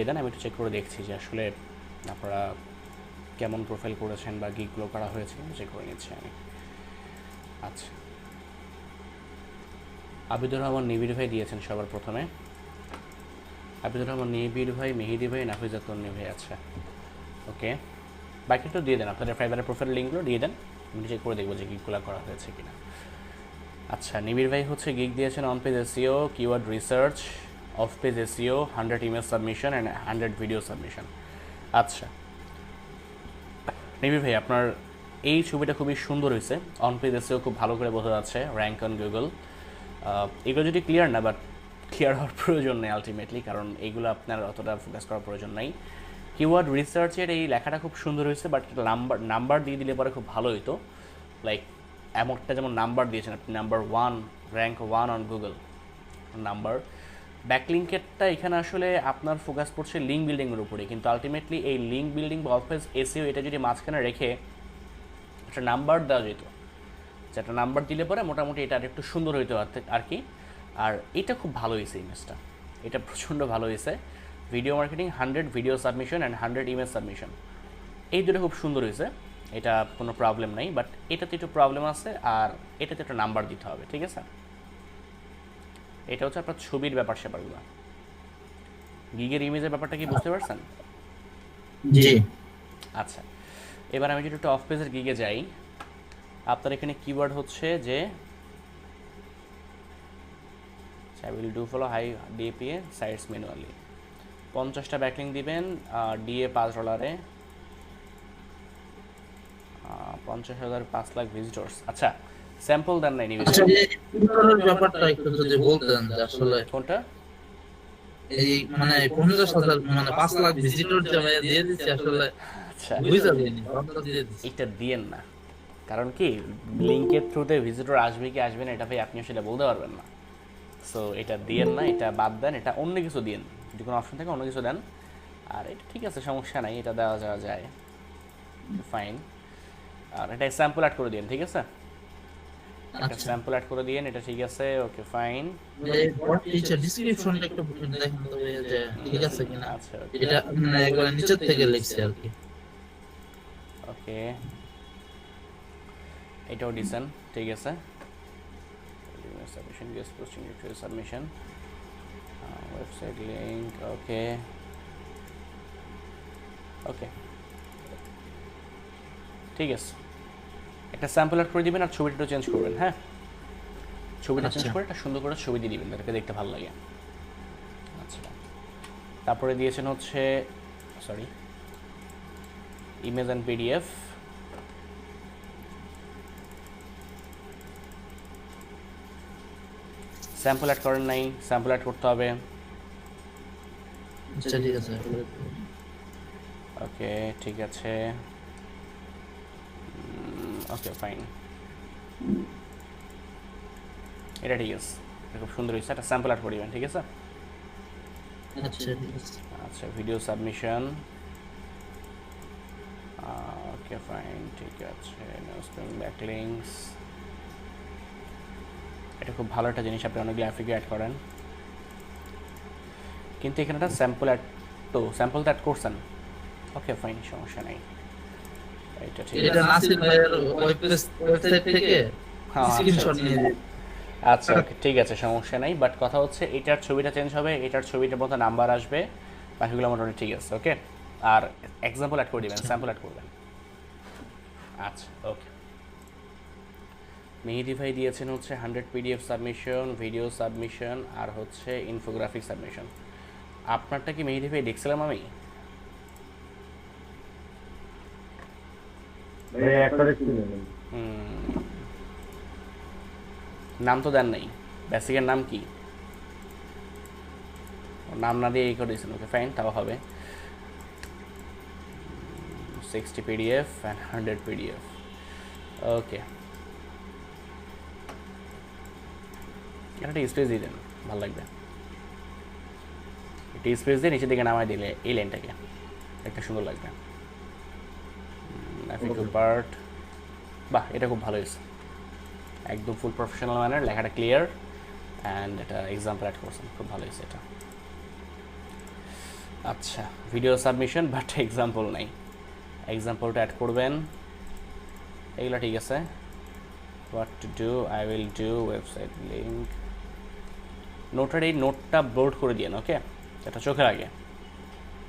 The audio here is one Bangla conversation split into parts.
দেন, আমি একটু চেক করে দেখছি যে আসলে আপনারা কেমন প্রোফাইল করেছেন বা গিকগুলো করা হয়েছে চেক করে নিচ্ছি আমি। আচ্ছা, আবিদুর রহমান নিবিড় ভাই দিয়েছেন সবার প্রথমে। আবিদুর রহমান নিবিড় ভাই, মেহেদি ভাই, নাফিজাতুন ভাই। আচ্ছা ওকে, বাকিটা দিয়ে দেন, আপনাদের ফাইবারের প্রোফাইল লিঙ্কগুলো দিয়ে দেন, আমি চেক করে দেখবো যে গিকগুলো করা হয়েছে কিনা। আচ্ছা, নিবিড় ভাই হচ্ছে গিগ দিয়েছেন on page SEO, keyword research, of page SEO, 100 email submission and 100 video submission. আচ্ছা নিবিড় ভাই, আপনার এই ছবিটা খুবই সুন্দর হয়েছে, অন পেজ এসইও খুব ভালো করে বোঝা যাচ্ছে, র্যাঙ্ক অন গুগল। এগুলো যদি ক্লিয়ার না, বাট ক্লিয়ার হওয়ার প্রয়োজন নেই আলটিমেটলি, কারণ এইগুলো আপনার অতটা ফোকাস করার প্রয়োজন নাই। কিওয়ার্ড রিসার্চের এই লেখাটা খুব সুন্দর হয়েছে, বাট নাম্বার দিয়ে দিলে পরে খুব ভালো হতো। লাইক এমনটা যেমন নাম্বার দিয়েছেন আপনি, number 1, rank 1 on Google number. ব্যাকলিঙ্কেরটা এখানে আসলে আপনার ফোকাস পড়ছে লিঙ্ক বিল্ডিংয়ের উপরে, কিন্তু আলটিমেটলি এই লিঙ্ক বিল্ডিং বা অফ এসইও এটা যদি মাঝখানে রেখে একটা নাম্বার দেওয়া যেত, যেটা নাম্বার দিলে পরে মোটামুটি এটা একটু সুন্দর হইতো আর কি। আর এটা খুব ভালো হয়েছে ইমেজটা, এটা প্রচণ্ড ভালো হয়েছে। Video marketing 100 video submission and 100 image submission, এই দুটো খুব সুন্দর হয়েছে, এটা কোনো প্রবলেম নাই। বাট এটাতে একটু প্রবলেম আছে, আর এটাতে একটা নাম্বার দিতে হবে, ঠিক আছে? এটা হচ্ছে আপনার ছবির ব্যাপার স্যাপারগুলো। গিগের ইমেজের ব্যাপারটা কি বুঝতে পারছেন? জি। আচ্ছা, এবার আমি যদি একটু অফ পেজের গিগে যাই, আপনার এখানে কিওয়ার্ড হচ্ছে যে I will do follow high DA PA sites manually, 50টা ব্যাকলিং দিবেন, ডিএ $5, 50,000 5 লাখ ভিজিটর্স। আচ্ছা, স্যাম্পল দেন নাই নিবে আচ্ছা, এই ইউটিউবের ব্যাপারটা একটু যদি বলতেন যে আসলে কোনটা? এই মানে 50,000 মানে 5 লাখ ভিজিটর যে আমি দিয়ে দিচ্ছি আসলে আচ্ছা, বুঝতে পারিনি, ভাবনা দিয়ে দিচ্ছি। এটা দিয়েন না, কারণ কি লিঙ্কের থ্রুতে ভিজিটর আসবে কি আসবে না এটা ভাই আপনিও সেটা বলতে পারবেন না। সো এটা দিয়েন না, এটা বাদ দেন, এটা অন্য কিছু দিন, যদি কোনো অপশন থাকে অন্য কিছু দেন। আর এটা ঠিক আছে, সমস্যা নাই, এটা দেওয়া যাওয়া যায়, ফাইন। আর এটা স্যাম্পল অ্যাড করে দিন, ঠিক আছে? একটা আচ্ছা, স্যাম্পল অ্যাড করে দিন, এটা ঠিক আছে, ওকে ফাইন। এই বট টিচার ডেসক্রিপশনটা একটু দেখেন তো ভাইয়া যে ঠিক আছে কিনা। আচ্ছা ওকে এটা মানে একবার নিচের থেকে লিখছি আর কি। ওকে, এটাও ডিসেন্ট, ঠিক আছে। Submission, guest posting, submission, website link, okay okay, ঠিক আছে। একটা স্যাম্পল অ্যাড করে দিবেন আর ছবিটা একটু চেঞ্জ করবেন, হ্যাঁ? ছবিটা চেঞ্জ আচ্ছা করে একটা সুন্দর করে ছবি দিয়ে দিবেন, তাদেরকে দেখতে ভালো লাগে। আচ্ছা, তারপরে দিয়েছেন হচ্ছে sorry image and PDF. Sample add করেন নাই, স্যাম্পল অ্যাড করতে হবে। আচ্ছা ঠিক আছে। ওকে ঠিক আছে, ওকে ফাইন, এটা ঠিক আছে, এটা খুব সুন্দর হয়েছে, একটা স্যাম্পল অ্যাড করে দিবেন, ঠিক আছে? আচ্ছা ঠিক আছে। আচ্ছা, ভিডিও সাবমিশন, ওকে ফাইন, ঠিক আছে। ব্যাকলিংস, এটা খুব ভালো একটা জিনিস, আপনি অনেক গ্রাফিক অ্যাড করেন, কিন্তু এখানে একটা স্যাম্পল অ্যাড, তো স্যাম্পল তো অ্যাড করছেন, ওকে ফাইন, সমস্যা নেই, এটা ঠিক এটা আছে। নাসির ভাইয়ের ওয়েবসাইট থেকে হ্যাঁ স্ক্রিনশট নিয়ে দিই। আচ্ছা ওকে ঠিক আছে, সমস্যা নেই। বাট কথা হচ্ছে এটার ছবিটা চেঞ্জ হবে, এটার ছবিটার মতো নাম্বার আসবে, বাকিগুলো মোটামুটি ঠিক আছে, ওকে। আর এক্সাম্পল অ্যাড করে দিবেন, স্যাম্পল অ্যাড করবেন। আচ্ছা ওকে, মেহেদি ভাই দিয়েছেন হচ্ছে 100 পিডিএফ সাবমিশন, ভিডিও সাবমিশন, আর হচ্ছে ইনফোগ্রাফিক সাবমিশন। আপনারটা কি মেহেদি ভাই দেখছিলাম আমি? নাম তো দেন নাই, বেসিকের নাম কি? নাম না দিয়ে এই করে দিয়েছেন, ওকে ফাইন, তাও হবে। 60 পিডিএফ অ্যান্ড 100 পিডিএফ, ওকে। একটা স্পেস দিয়ে দেন, ভালো লাগবে। একটা স্পেস দিয়ে নিচের দিকে নামায় দিলে এই লাইনটাকে একটা সুন্দর লাগবে। অ্যাফিকুল পার্ট, বাহ এটা খুব ভালো হয়েছে, একদম ফুল প্রফেশনাল ম্যানার, লেখাটা ক্লিয়ার অ্যান্ড এটা এক্সাম্পল অ্যাড করছেন, খুব ভালো হয়েছে এটা। আচ্ছা, ভিডিও সাবমিশন বাট এক্সাম্পল নাই। এক্সাম্পলটা অ্যাড করবেন, এগুলো ঠিক আছে। What to do, I will do, website link. নোটার এই নোটটা বোল্ড করে দিন, ওকে, এটা চোখের আগে,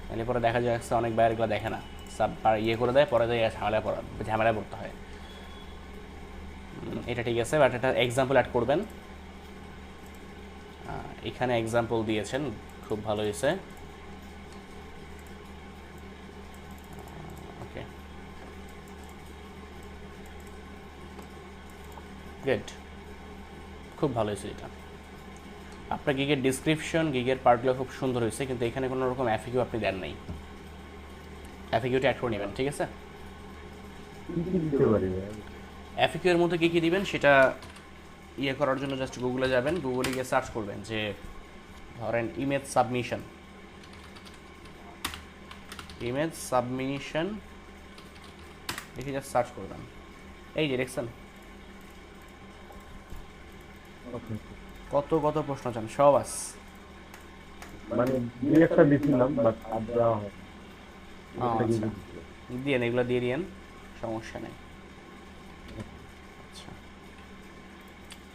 নাহলে পরে দেখা যাচ্ছে অনেক বাইরে এগুলো দেখে না, সাব ইয়ে করে দেয়, পরে যায় ঝামেলায় পড়তে হয়। এটা ঠিক আছে, বাট এটা এক্সাম্পল অ্যাড করবেন। এখানে এক্সাম্পল দিয়েছেন, খুব ভালো হয়েছে। ওকে, গুড, খুব ভালো হয়েছে এটা। আপনার গিগের ডিসক্রিপশন, গিগের পার্টগুলো খুব সুন্দর হয়েছে, কিন্তু এখানে কোনো রকম এফিকিউ আপনি দেন নাই। এফিকিউটা অ্যাড করে নেবেন, ঠিক আছে। এফিকিউ এর মধ্যে কী কী দিবেন সেটা ইয়ে করার জন্য জাস্ট গুগলে যাবেন, গুগলে গিয়ে সার্চ করবেন যে ধরেন ইমেজ সাবমিশন দেখে জাস্ট সার্চ করবেন, এই যে দেখছেন কত কত প্রশ্ন চান, সব আস মানে দুই একটা দিছিলাম বাট আর দেওয়া হয় আচ্ছা, দিয়েন, এগুলো দিয়ে দিয়েন, সমস্যা নেই। আচ্ছা,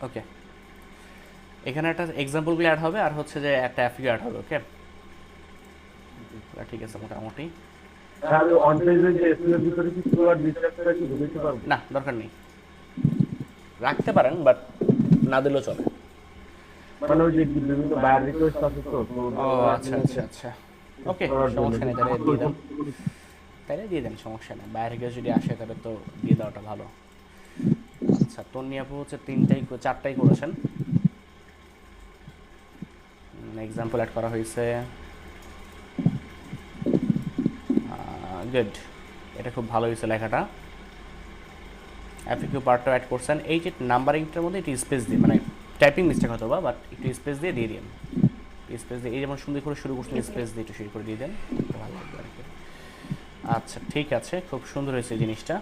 ওকে, এখানে একটা এক্সাম্পলগুলো অ্যাড হবে আর হচ্ছে যে একটা এফিকিউ অ্যাড হবে, ওকে, ঠিক আছে মোটামুটি। তাহলে অন পেজে যে এসএর ভিতরে কি কিওয়ার্ড ডিটেক্টরটা কি ঢুকাইতে পারবো? না, দরকার নেই, রাখতে পারেন বাট না দিলেও চলে। মানে ওই যে বিভিন্ন বায়ার রিকোয়েস্ট আছে তো ও আচ্ছা আচ্ছা আচ্ছা, ওকে, সমস্যা নেই, তাহলে দিয়ে দেন, দিয়ে দেন, সমস্যা নেই। বাইরে গিয়ে যদি আসে তাহলে তো দিয়ে দেওয়াটা ভালো। আচ্ছা, তন্নি আপু হচ্ছে 4টাই করেছেন, এক্সাম্পল অ্যাড করা হয়েছে, গুড, এটা খুব ভালো হয়েছে লেখাটা। এফিকিউ পার্টটা অ্যাড করছেন, এই যে নাম্বারিংটার মধ্যে একটু স্পেস দিয়ে, মানে টাইপিং মিস্টেক হতো বা, বাট একটু স্পেস দিয়ে দিন, স্পেস দিয়ে, এই যেমন সুন্দর করে শুরু করছেন স্পেস দিয়ে একটু শুরু করে দিয়ে দেন, ভালো লাগবে আর কি। আচ্ছা, ঠিক আছে, খুব সুন্দর হয়েছে এই জিনিসটা।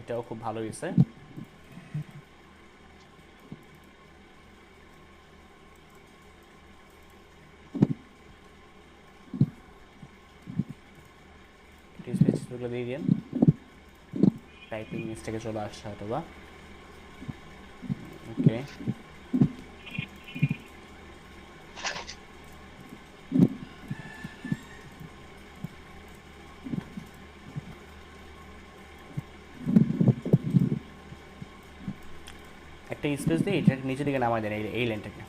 এটাও খুব ভালো হয়েছে। স্পেসগুলো দিয়ে দিন, টাইপিং মিস্টেকে চলে আসছে হয়তো বা, ওকে। একটা স্পেস দিয়ে এটা নিচের দিকে নামায় দেন, এই লাইনটাকে,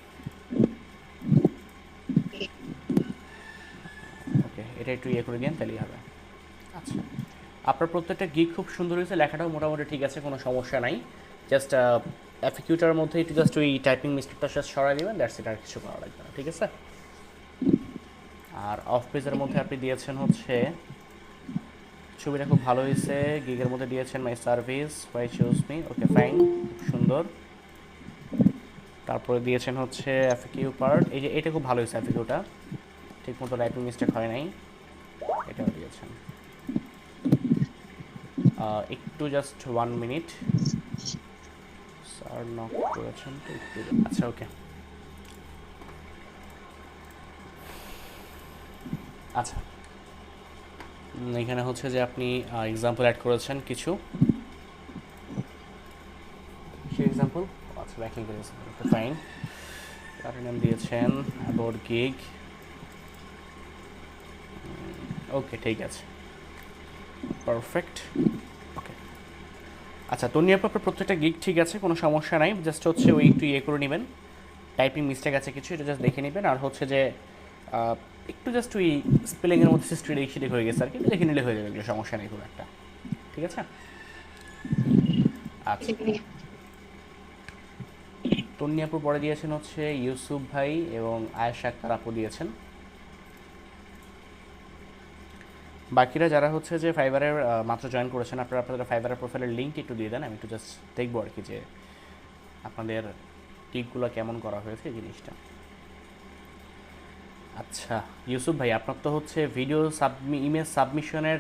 ওকে, এটা একটু ইয়ে করে দিন, তাহলেই হবে। আচ্ছা, আপনার প্রত্যেকটা গিগ খুব সুন্দর হয়েছে, লেখাটাও মোটামুটি ঠিক আছে, কোনো সমস্যা নাই। জাস্ট এফিকিউটার মধ্যে একটু জাস্ট ওই টাইপিং মিস্টেকটা জাস্ট সরাই দেবেন, দ্যাটস ইট, আর কিছু করা লাগবে না, ঠিক আছে। আর অফ পেজের মধ্যে আপনি দিয়েছেন হচ্ছে, ছবিটা খুব ভালো হয়েছে, গিগের মধ্যে দিয়েছেন my service why choose me, okay fine, খুব সুন্দর। তারপরে দিয়েছেন হচ্ছে এফিকিউ পার্ট, এই যে এটা খুব ভালো হয়েছে, এফিকিউটা ঠিক মতো টাইপিং মিস্টেক হয় নাই, এটাও দিয়েছেন। একটু জাস্ট 1 মিনিট, স্যার নক করেছেন তো একটু, আচ্ছা ওকে। আচ্ছা, এখানে হচ্ছে যে আপনি এক্সাম্পল অ্যাড করেছেন কিছু, সেই এক্সাম্পল, আচ্ছা ব্যাকিং করেছেন, ওকে ফাইন। তার নাম দিয়েছেন অ্যাবাউট গিগ, ওকে ঠিক আছে, পারফেক্ট, ওকে। আচ্ছা, তন্নি আপু আপনার প্রত্যেকটা গিগ ঠিক আছে, কোনো সমস্যা নাই, জাস্ট হচ্ছে ওই একটু ইয়ে করে নেবেন, টাইপিং মিস্টেক আছে কিছু, এটা জাস্ট দেখে নেবেন, আর হচ্ছে যে একটু জাস্ট ওই স্পেলিংয়ের মধ্যে সিস্টেম হয়ে গেছে আর কি, দেখে নিলে হয়ে যাবে, এগুলো সমস্যা নেই খুব একটা, ঠিক আছে। আচ্ছা, তন্নি আপু পরে দিয়েছেন হচ্ছে ইউসুফ ভাই এবং আয়েশা আক্তার আপু দিয়েছেন। বাকিরা যারা হচ্ছে যে ফাইবারের মাত্র জয়েন করেছেন, আপনারা আপনাদের ফাইবারের প্রোফাইলের লিঙ্ক একটু দিয়ে দেন, আমি একটু জাস্ট দেখবো আর কি যে আপনাদের টিকগুলো কেমন করা হয়েছে এই জিনিসটা। আচ্ছা ইউসুফ ভাই, আপনার তো হচ্ছে ভিডিও ইমেজ সাবমিশনের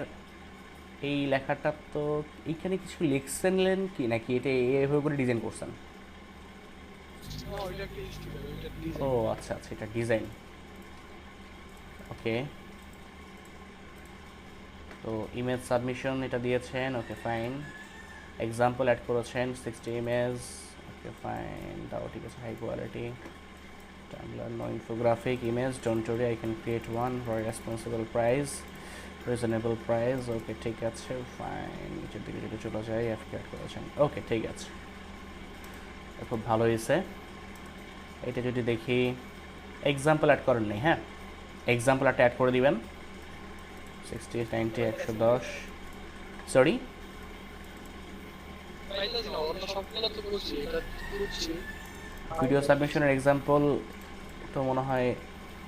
এই লেখাটা তো এইখানে কিছু লিখছেন কি, নাকি এটা এভাবে করে ডিজাইন করছেন? না ওইটা একটা স্টুডিও, ওইটা ও ডিজাইন। আচ্ছা আচ্ছা, এটা ডিজাইন। ওকে, তো ইমেজ সাবমিশন এটা দিয়েছেন, ওকে ফাইন। এক্সাম্পল অ্যাড করেছেন 60 ইমেজ, ওকে ফাইন, তাও ঠিক আছে, high quality. Tumblr, no infographic image, don't worry, I can create one for a responsible price, reasonable price, ওকে ঠিক আছে ফাইন। নিচের দিকে যদি চলে যায়, অ্যাড করেছেন, ওকে ঠিক আছে, খুব ভালো হয়েছে। এটা যদি দেখি, এক্সাম্পল অ্যাড করেন নি, হ্যাঁ এক্সাম্পল একটা অ্যাড করে দিবেন 60 90 110, সরি পাইতাছি না, অন্য সবগুলো তো করছি, এটা করছি। ভিডিও সাবমিশনের এক্সাম্পল তো মনে হয়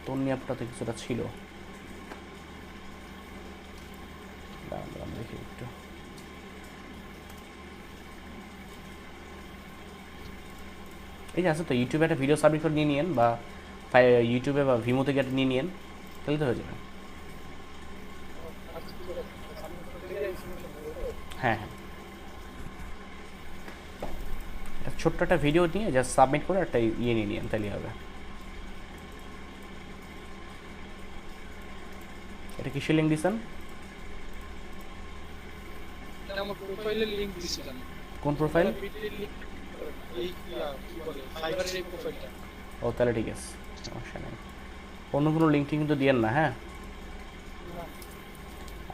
তন্নিয়াপটাতে কিছুটা ছিল, দাঁড়ান দাঁড়ান দেখি একটু। এই যে আছে তো, ইউটিউবে একটা ভিডিও সাবমিট করে নিয়ে নিন, বা ইউটিউবে বা ভিমোতে গিয়ে একটা নিয়ে নিন, তাহলে তো হয়ে যাবে। হ্যাঁ হ্যাঁ, একটা ছোট্ট একটা ভিডিও নিয়ে জাস্ট সাবমিট করে একটা ইয়ে নিয়ে নিন, তাহলেই হবে। এটা কিসের লিঙ্ক দিয়েছেন? এটা আমার প্রোফাইলের লিংক দিছিলাম। কোন প্রোফাইল? লিংক এই কি বলে ফাইবারের এই প্রোফাইলটা। ও তাহলে ঠিক আছে, সমস্যা নেই। অন্য কোনো লিঙ্কটি কিন্তু দিয়েন না, হ্যাঁ।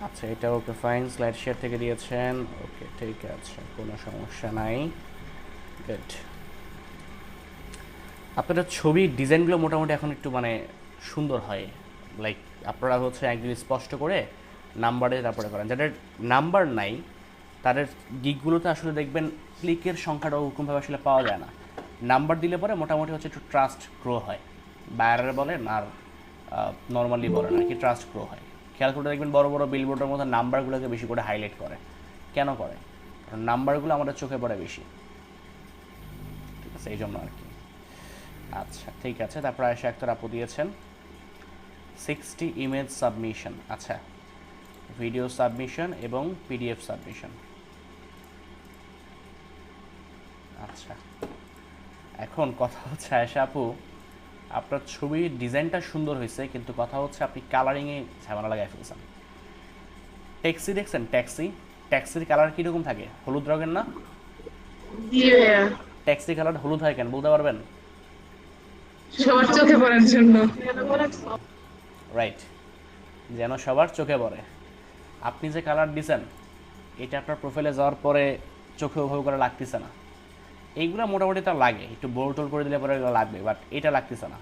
আচ্ছা, এটা ওকে ফাইন, স্লাইড শেয়ার থেকে দিয়েছেন, ওকে ঠিক আছে, কোনো সমস্যা নাই, গুড। আপনাদের ছবির ডিজাইনগুলো মোটামুটি এখন একটু মানে সুন্দর হয়, লাইক আপনারা হচ্ছে একদম স্পষ্ট করে নাম্বারে তারপরে করেন। যাদের নাম্বার নাই তাদের গিকগুলোতে আসলে দেখবেন ক্লিকের সংখ্যাটা ওরকমভাবে আসলে পাওয়া যায় না। নাম্বার দিলে পরে মোটামুটি হচ্ছে একটু ট্রাস্ট গ্রো হয়, বায়ারে বলেন আর নর্মালি বলেন আর কি, ট্রাস্ট গ্রো হয়। খেয়াল করে দেখবেন বড় বড় বিলবোর্ডের মধ্যে নাম্বারগুলোকে বেশি করে হাইলাইট করে। কেন করে? কারণ নাম্বারগুলো আমাদের চোখে পড়ে বেশি, ঠিক আছে, এই জন্য আর কি। আচ্ছা ঠিক আছে, তারপর আয়শা আক্তার আপু দিয়েছেন 60 ইমেজ সাবমিশন, আচ্ছা ভিডিও সাবমিশন এবং পিডিএফ সাবমিশন। আচ্ছা, এখন কথা হচ্ছে আয়শা আপু, আপনার ছবির ডিজাইনটা সুন্দর হয়েছে, কিন্তু কথা হচ্ছে আপনি কালারিংয়ে ঝামেলা লাগাই ফেলছেন। ট্যাক্সি দেখছেন? ট্যাক্সি, ট্যাক্সির কালার কীরকম থাকে? হলুদ রঙের না? ট্যাক্সি কালার হলুদ হয় কেন বলতে পারবেন? সবার চোখে পড়ার জন্য। রাইট, যেন সবার চোখে পড়ে। আপনি যে কালার দিছেন এটা আপনার প্রোফাইলে যাওয়ার পরে চোখে ওভাবে করে লাগতেছে না। এইগুলো মোটামুটি তার লাগে, একটু বোল্ড টোল করে দিলে পরে এগুলো লাগবে, বাট এটা লাগতেছে না।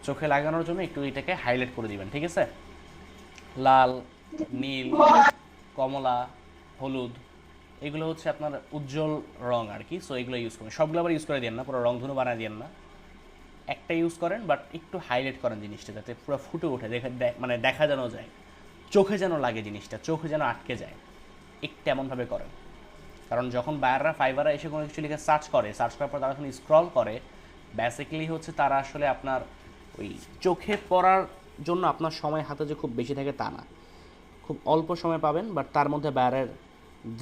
চোখে লাগানোর জন্য একটু এটাকে হাইলাইট করে দিবেন, ঠিক আছে? লাল, নীল, কমলা, হলুদ, এগুলো হচ্ছে আপনার উজ্জ্বল রং আর কি। সো এগুলো ইউজ করবেন, সবগুলো আবার ইউজ করে দিন না, পুরো রংধনু বানায় দিন না, একটা ইউজ করেন, বাট একটু হাইলাইট করেন জিনিসটা, যাতে পুরো ফুটে ওঠে, মানে দেখা যেন যায়, চোখে যেন লাগে জিনিসটা, চোখে যেন আটকে যায়, একটু এমনভাবে করেন। কারণ যখন বায়াররা ফাইবারে এসে কোনো কিছু লিখে সার্চ করে, সার্চ করার পর তারা যখন স্ক্রল করে, বেসিক্যালি হচ্ছে তারা আসলে আপনার ওই চোখে পড়ার জন্য আপনার সময় হাতে যে খুব বেশি থাকে তা না, খুব অল্প সময় পাবেন, বাট তার মধ্যে বায়ারের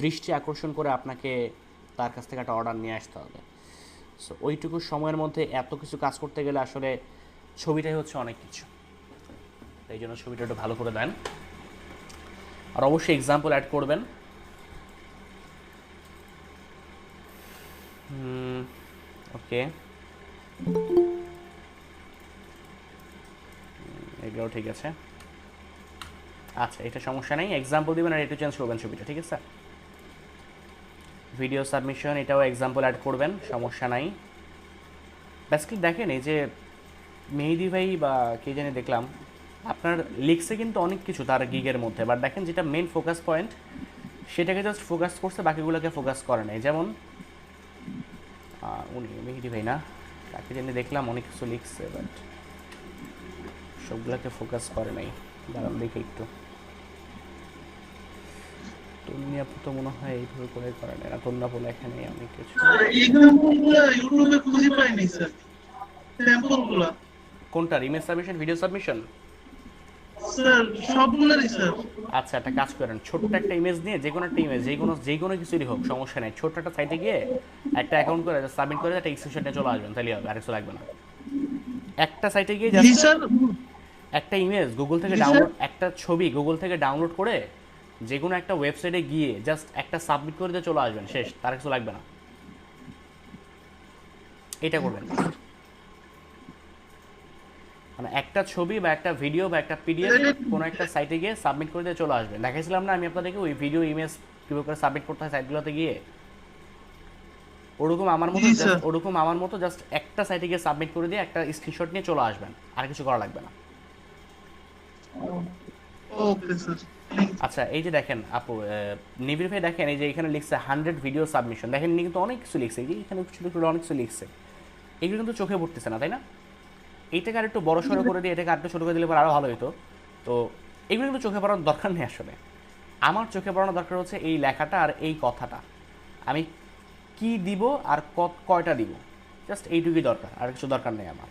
দৃষ্টি আকর্ষণ করে আপনাকে তার কাছ থেকে একটা অর্ডার নিয়ে আসতে হবে। সো ওইটুকু সময়ের মধ্যে এত কিছু কাজ করতে গেলে আসলে ছবিটাই হচ্ছে অনেক কিছু, এই জন্য ছবিটা একটু ভালো করে দেন। আর অবশ্যই এক্সাম্পল অ্যাড করবেন। ওকে, এগুলোও ঠিক আছে। আচ্ছা, এটা সমস্যা নেই, এক্সাম্পল দিবেন আর একটু চেঞ্জ করবেন ছবিটা, ঠিক আছে? ভিডিও সাবমিশন, এটাও এক্সাম্পল অ্যাড করবেন, সমস্যা নাই। বেসিক্যালি দেখেন, এই যে মেহেদি ভাই বা কে জানি দেখলাম আপনার লিখছে কিন্তু অনেক কিছু তার গিগের মধ্যে, বাট দেখেন যেটা মেন ফোকাস পয়েন্ট সেটাকে জাস্ট ফোকাস করছে, বাকিগুলোকে ফোকাস করে নাই। যেমন উনি মেহেদি ভাই না, তাকে জানি দেখলাম অনেক কিছু লিখছে, বাট সবগুলোকে ফোকাস করে নাই। দাঁড়ান দেখে একটু, তন্নিয়াপু তো মনে হয় এইভাবে করে করে না, তন্নিয়াপু লেখা নেই অনেক কিছু। এক্সাম্পলগুলো ইউটিউবে খুঁজে পাইনি স্যার, স্যাম্পলগুলো। কোনটা? Image submission, video submission? Sir সবগুলোরই স্যার। আচ্ছা, একটা কাজ করেন, ছোট্ট একটা ইমেজ নিয়ে, যে কোনো একটা ইমেজ, যে কোনো কিছুরই হোক সমস্যা নেই, ছোট্ট একটা সাইটে গিয়ে একটা অ্যাকাউন্ট করে সাবমিট করে একটা স্ক্রিনশট নিয়ে চলে আসবেন, তাহলেই হবে, আর কিছু লাগবে না। একটা সাইটে গিয়ে জি জাস্ট স্যার। একটা ইমেজ গুগল থেকে জি স্যার। ডাউনলোড, একটা ছবি গুগল থেকে ডাউনলোড করে যে কোনো একটা ওয়েবসাইটে গিয়ে জাস্ট একটা সাবমিট করে দিয়ে চলে আসবেন, শেষ, তার কিছু লাগবে না। এটা করবেন, মানে একটা ছবি বা একটা ভিডিও বা একটা পিডিএফ কোনো একটা সাইটে গিয়ে সাবমিট করে দিয়ে চলে আসবেন। দেখাইছিলাম না আমি আপনাদেরকে ওই ভিডিও ইমেজ কীভাবে করে সাবমিট করতে হয় সাইটগুলোতে গিয়ে, ওরকম আমার মতো জি স্যার। জাস্ট একটা সাইটে গিয়ে সাবমিট করে দিয়ে একটা স্ক্রিনশট নিয়ে চলে আসবেন, আর কিছু করা লাগবে না। Okay sir. আচ্ছা, এই যে দেখেন আপু, নিবিড় ভাই দেখেন, এই যে এখানে লিখছে 100 ভিডিও সাবমিশন, দেখেন ইনি কিন্তু অনেক কিছু লিখছে, এই যে এখানে অনেক কিছু লিখছে, এগুলো কিন্তু চোখে পড়তেছে না, তাই না? এইটাকে আর একটু বড় সড়ো করে দিয়ে এটাকে আরেকটু ছোটো করে দিলে পরে আরও ভালো হতো। তো এগুলো কিন্তু চোখে পড়ানোর দরকার নেই আসলে। আমার চোখে পড়ানোর দরকার হচ্ছে এই লেখাটা আর এই কথাটা, আমি কি দিব আর কয়টা দিব, জাস্ট এইটুকুই দরকার, আর কিছু দরকার নেই আমার।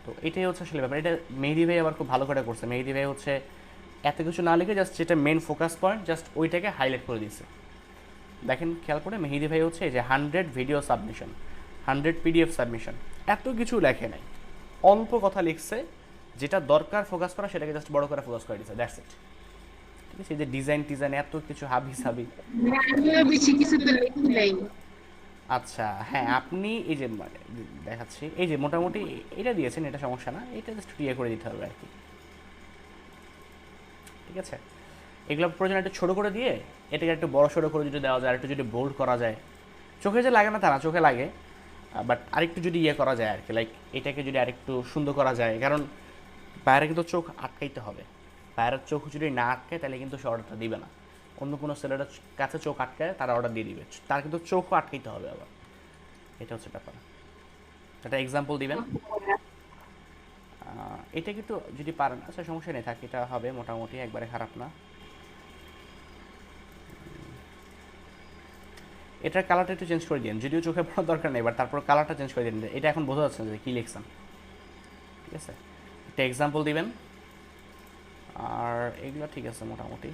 তো এটাই হচ্ছে আসলে ব্যাপার। এটা মেহেদি ভাই আবার খুব ভালো করে করছে। মেহেদি ভাই হচ্ছে এত কিছু না লিখে জাস্ট যেটা মেন ফোকাস পয়েন্ট, জাস্ট ওইটাকে হাইলাইট করে দিচ্ছে। দেখেন খেয়াল করে, মেহেদি ভাই হচ্ছে এই যে 100 ভিডিও সাবমিশন, 100 পিডিএফ সাবমিশন, এত কিছু লেখে নাই, অল্প কথা লিখছে, যেটা দরকার ফোকাস করা সেটাকে জাস্ট বড় করে ফোকাস করে দিচ্ছে, দ্যাটস ইট। ঠিক আছে, এই যে ডিজাইন এত কিছু হাবি সাবি। আমিও বেশি কিছু তো লিখি নাই। আচ্ছা হ্যাঁ, আপনি এই যে দেখাচ্ছি, এই যে মোটামুটি এটা দিয়েছেন, এটা সমস্যা না, এটা জাস্ট ইয়ে করে দিতে হবে আর কি। ঠিক আছে, এগুলো প্রয়োজন একটু ছোটো করে দিয়ে এটাকে একটু বড় সড়ো করে যদি দেওয়া যায়, একটু যদি বোল্ড করা যায়, চোখে যে লাগে না তা না, চোখে লাগে, বাট আরেকটু যদি ইয়ে করা যায় আর কি, লাইক এটাকে যদি আরেকটু সুন্দর করা যায়, কারণ বাইরে কিন্তু চোখ আটকাইতে হবে, বাইরের চোখ যদি না আটকায় তাহলে কিন্তু সে অর্ডারটা দিবে না। অন্য কোনো সেলের কাছে চোখ আটকায় তারা অর্ডার দিয়ে দিবে, তার কিন্তু চোখও আটকাইতে হবে আবার, এটা হচ্ছে ব্যাপার। একটা এক্সাম্পল দিবেন, এটা কিন্তু যদি পারেন, আচ্ছা সমস্যা নেই, থাকে এটা হবে মোটামুটি, একবারে খারাপ না। এটার কালারটা একটু চেঞ্জ করে দিন, যদিও চোখে পড়ার দরকার নেই, বাট তারপর কালারটা চেঞ্জ করে দিন, এটা এখন বোঝা যাচ্ছে যে কী লিখছেন। ঠিক আছে, একটা এক্সাম্পল দিবেন, আর এগুলো ঠিক আছে মোটামুটি।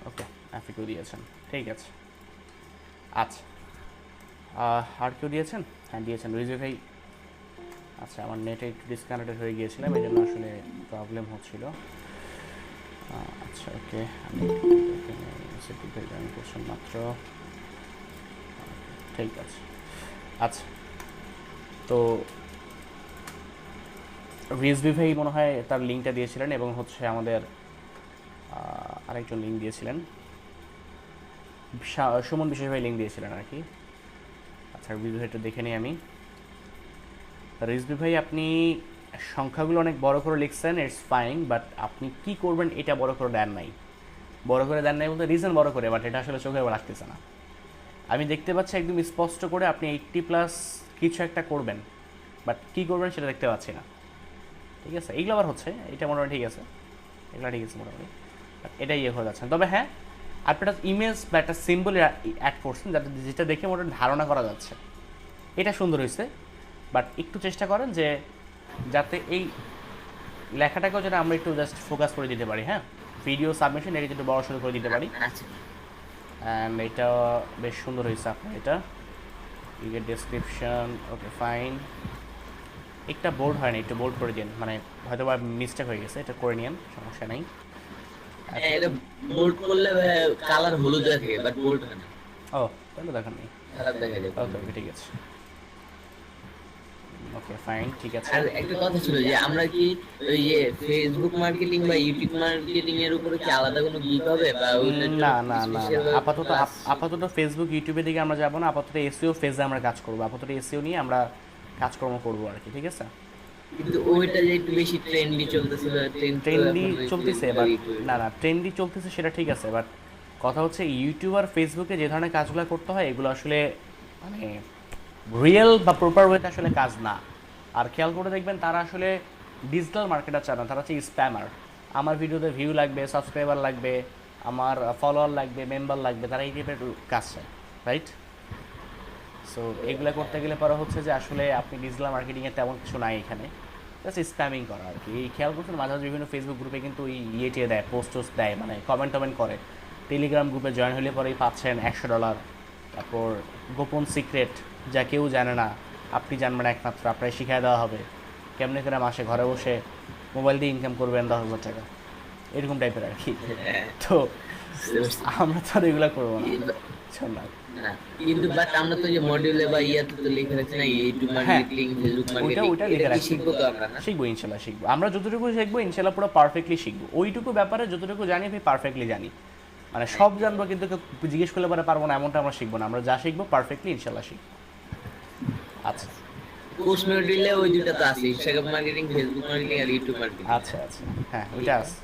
ওকে, অ্যাফিকেও দিয়েছেন, ঠিক আছে। আচ্ছা, আর কেউ দিয়েছেন? হ্যাঁ দিয়েছেন, রিজু ভাই। আচ্ছা, আমার নেটে একটু ডিসকানেক্টেড হয়ে গিয়েছিলাম, এই জন্য আসলে প্রবলেম হচ্ছিল। আচ্ছা ওকে, আমি জয়েন করছেন মাত্র, ঠিক আছে। আচ্ছা, তো রিজভি ভাই মনে হয় তার লিঙ্কটা দিয়েছিলেন, এবং হচ্ছে আমাদের আরেকজন লিঙ্ক দিয়েছিলেন, সুমন বিশেষ ভাই লিঙ্ক দিয়েছিলেন আর কি। আচ্ছা, রিজভি ভাই একটু দেখে নিই আমি। রিজভি ভাই, আপনি সংখ্যাগুলো অনেক বড় করে লিখছেন, ইটস ফাইন, বাট আপনি কি করবেন এটা বড় করে দেন নাই। বড় করে দেন নাই বলতে রিজন বড় করে, বাট এটা আসলে চোখে লাগতেছে না। আমি দেখতে পাচ্ছি একদম স্পষ্ট করে আপনি 80+ কিছু একটা করবেন, বাট কী করবেন সেটা দেখতে পাচ্ছি না। ঠিক আছে, এইগুলো আবার হচ্ছে, এটা মোটামুটি ঠিক আছে, এগুলো ঠিক আছে মোটামুটি, বাট এটা ইয়ে হয়ে যাচ্ছে। তবে হ্যাঁ, আপনি একটা ইমেজ বা একটা সিম্বল অ্যাড করছেন, যেটা দেখে মোটামুটি ধারণা করা যাচ্ছে, এটা সুন্দর হয়েছে, বাট একটু চেষ্টা করেন যে যাতে এই লেখাটাকেও যেন আমরা একটু জাস্ট ফোকাস করে দিতে পারি। হ্যাঁ, ভিডিও সাবমিশন এটা একটু বড় সড়ো করে দিতে পারি। অ্যান্ড এটা বেশ সুন্দর হয়েছে আপনার, এটা ইউগেট ডেসক্রিপশন, ওকে ফাইন। একটা বোল্ড হয় না, একটু বোল্ড করে দিন, মানে হয়তো বা মিস্টেক হয়ে গেছে, এটা করে নিন, সমস্যা নেই। এটা বোল্ড করলে কালার হলুদ হয়ে থাকে, বাট বোল্ড হয় না। ও, তাহলে দেখার নেই, খারাপ দেখা যায়। ওকে ওকে ঠিক আছে, ওকে ফাইন, ঠিক আছে। আর একটা কথা ছিল যে আমরা কি ওই যে ফেসবুক মার্কেটিং বা ইউটিউব মার্কেটিং এর উপরে কি আলাদা কোনো গিগ হবে, বা না না না, আপাতত ফেসবুক ইউটিউবের দিকে আমরা যাবো না, আপাতত এসইও ফেজে আমরা কাজ করবো, আপাতত এসইও নিয়ে আমরা কাজকর্ম করবো আর কি। ঠিক আছে, কিন্তু ওইটা যে একটু বেশি ট্রেন্ডি চলতেছিল, ট্রেন্ডি চলতেছে, বাট না না ট্রেন্ডি চলতেছে সেটা ঠিক আছে, বাট কথা হচ্ছে ইউটিউব আর ফেসবুকে যে ধরনের কাজগুলো করতে হয় এগুলো আসলে মানে রিয়েল বা প্রপার ওয়েতে আসলে কাজ না। আর খেয়াল করে দেখবেন তারা আসলে ডিজিটাল মার্কেটার চায় না, তারা হচ্ছে স্প্যামার। আমার ভিডিওতে ভিউ লাগবে, সাবস্ক্রাইবার লাগবে, আমার ফলোয়ার লাগবে, মেম্বার লাগবে, তারা এই টাইপের কাজ চায়, রাইট? সো এগুলো করতে গেলে পরে হচ্ছে যে আসলে আপনি ডিজিটাল মার্কেটিংয়ে তেমন কিছু নাই এখানে, জাস্ট স্প্যামিং করা আর কি। এই খেয়াল করছেন মাঝে মাঝে বিভিন্ন ফেসবুক গ্রুপে কিন্তু এই ইয়ে দেয়, পোস্ট দেয়, মানে কমেন্ট করে। টেলিগ্রাম গ্রুপে জয়েন হলে পরেই পাচ্ছেন $100। তারপর গোপন সিক্রেট যা কেউ জানে না, আপনি জানবেন একমাত্র, আপনার শিখিয়ে দেওয়া হবে কেমনে করে মাসে ঘরে বসে মোবাইল দিয়ে ইনকাম করবেন $10,000 এরকম টাইপের আর কি। তো আমরা তো আর এগুলো করবো না, বুঝছেন না? না, কিন্তু বাট আমরা তো যে মডিউলে বা ইয়াতে তো লিখে রাখছি না ইউটিউব মার্কেটিং, ফেসবুক মার্কেটিং, ওইটা লিখে রাখছি। শিখবো তো আমরা না? শিখবো ইনশাল্লাহ, শিখবো আমরা যতটুকু শিখবো ইনশাল্লাহ পুরো পারফেক্টলি শিখবো। ওইটুকু ব্যাপারে যতটুকু জানি আমি পারফেক্টলি জানি, মানে সব জানবো কিন্তু কেউ জিজ্ঞেস করলে পরে পারবো না এমনটা আমরা শিখবো না। আমরা যা শিখবো পারফেক্টলি ইনশাল্লাহ শিখবো। আচ্ছা কোর্স মডিউলে ওই দুটো তো আছে, ইনস্টাগ্রাম মার্কেটিং, ফেসবুক মার্কেটিং আর ইউটিউব মার্কেটিং। আচ্ছা আচ্ছা, হ্যাঁ ওইটা আছে।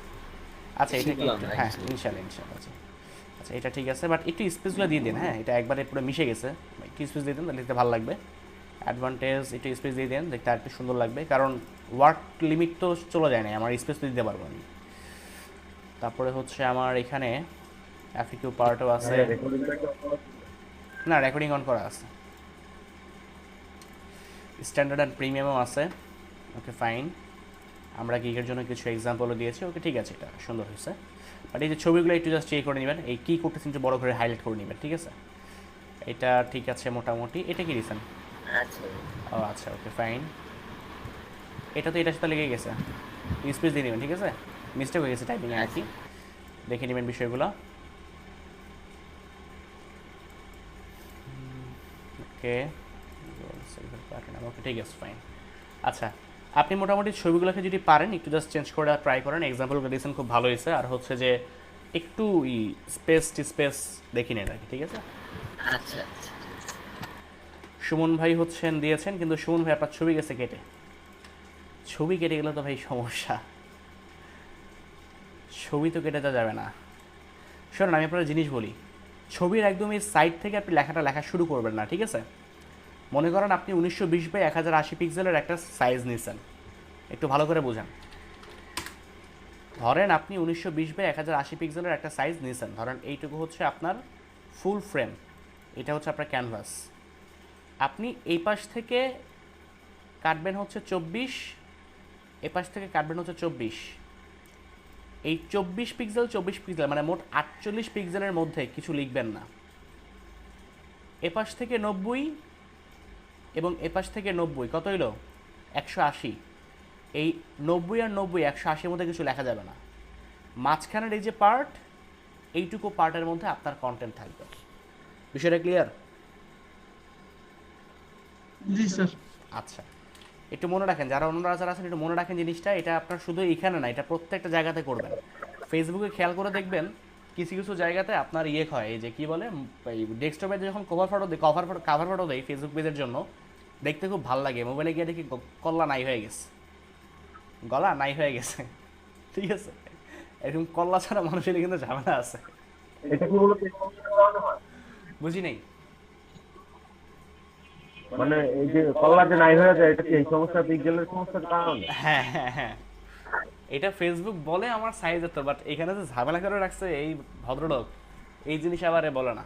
আচ্ছা এটা কি শিখলাম একটু- না, হ্যাঁ ইনশাল্লাহ আচ্ছা আচ্ছা, এটা ঠিক আছে, বাট একটু স্পেসগুলো দিয়ে দিন। হ্যাঁ এটা একবারে পুরো মিশে গেছে, একটু স্পেস দিয়ে দিন, তাহলে দেখতে ভালো লাগবে। অ্যাডভান্টেজ একটু স্পেস দিয়ে দেন, দেখতে আর একটু সুন্দর লাগবে, কারণ ওয়ার্ক লিমিট তো চলে যায় না, আমার স্পেস তো দিতে পারবো আমি। তারপরে হচ্ছে আমার এখানে এফএকিউ পার্টও আছে, না রেকর্ডিং অন করা আছে, স্ট্যান্ডার্ড অ্যান্ড প্রিমিয়ামও আছে। ওকে ফাইন, আমরা গিগের জন্য কিছু এক্সাম্পলও দিয়েছি। ওকে ঠিক আছে, এটা সুন্দর হয়েছে। বাট এই যে ছবিগুলো একটু জাস্ট চেক করে নেবেন, এই কী করতেছেন একটু বড় করে হাইলাইট করে নেবেন, ঠিক আছে? এটা ঠিক আছে মোটামুটি। এটা কি দিয়েছেন? আচ্ছা ও আচ্ছা, ওকে ফাইন। এটা তো এটার সাথে লেগে গেছে, স্পেস দিয়ে নেবেন, ঠিক আছে? মিস্টেক হয়ে গেছে টাইপিং আর কি, দেখে নেবেন বিষয়গুলো। ওকে ওকে ঠিক আছে ফাইন। আচ্ছা, আপনি মোটামুটি ছবিগুলোকে যদি পারেন একটু জাস্ট চেঞ্জ করে ট্রাই করেন। এক্সাম্পলগুলো দিয়েছেন খুব ভালো হয়েছে, আর হচ্ছে যে একটু স্পেস দেখে নেন আর কি, ঠিক আছে? আচ্ছা আচ্ছা। সুমন ভাই হচ্ছেন দিয়েছেন, কিন্তু সুমন ভাই আপনার ছবি গেছে কেটে, ছবি কেটে গেলে তো ভাই সমস্যা, ছবি তো কেটে যাবে না। শোনেন আমি আপনার জিনিস বলি, ছবির একদম এই সাইড থেকে আপনি লেখা শুরু করবেন না, ঠিক আছে? মনে করেন আপনি 1920x1080 পিক্সেলের একটা সাইজ নিয়েছেন, একটু ভালো করে বোঝান। ধরেন আপনি 1920x1080 পিক্সেলের একটা সাইজ নিয়েছেন, ধরেন এইটুকু হচ্ছে আপনার ফুল ফ্রেম, এটা হচ্ছে আপনার ক্যানভাস। আপনি এই পাশ থেকে কাটবেন হচ্ছে 24, এ পাশ থেকে কাটবেন হচ্ছে 24। এই 24 পিক্সেল মানে মোট 48 পিক্সেলের মধ্যে কিছু লিখবেন না। এপাশ থেকে 90 এবং এপাশ থেকে 90 কত হইল? 180। এই 90 আর 90 180-র মধ্যে কিছু লেখা যাবে না। মাঝখানের এই যে পার্ট, এইটুকু পার্টের মধ্যে আপনার কন্টেন্ট থাকবে। বিষয়টা ক্লিয়ার? জি স্যার। আচ্ছা, একটু মনে রাখেন, যারা আছেন একটু মনে রাখেন জিনিসটা। এটা আপনার শুধু এইখানে না, এটা প্রত্যেকটা জায়গাতে করবেন। ফেসবুকে খেয়াল করে দেখবেন কিছু কিছু জায়গাতে আপনার হয়, এই যে কী বলে, এই ডেস্কটপে যখন কাভার ফটো দেয় ফেসবুক পেজের জন্য, দেখতে খুব ভালো লাগে। মোবাইলে গিয়ে দেখি গলা নাই হয়ে গেছে, ঠিক আছে? এরকম কল্লা ছাড়া মানুষের কিন্তু ঝামেলা আছে। এটা কি মূলত বুঝি নেই মানে এই যে কল্লা যে নাই হয়ে যায়, এটা কি এই সমস্যা পিক্সেলের সমস্যার কারণে? হ্যাঁ, এটা ফেসবুক বলে আমার সাইজ এত, বাট এখানে যে ঝামেলা করে রাখছে এই ভদ্রলোক, এই জিনিস আবার বলে না।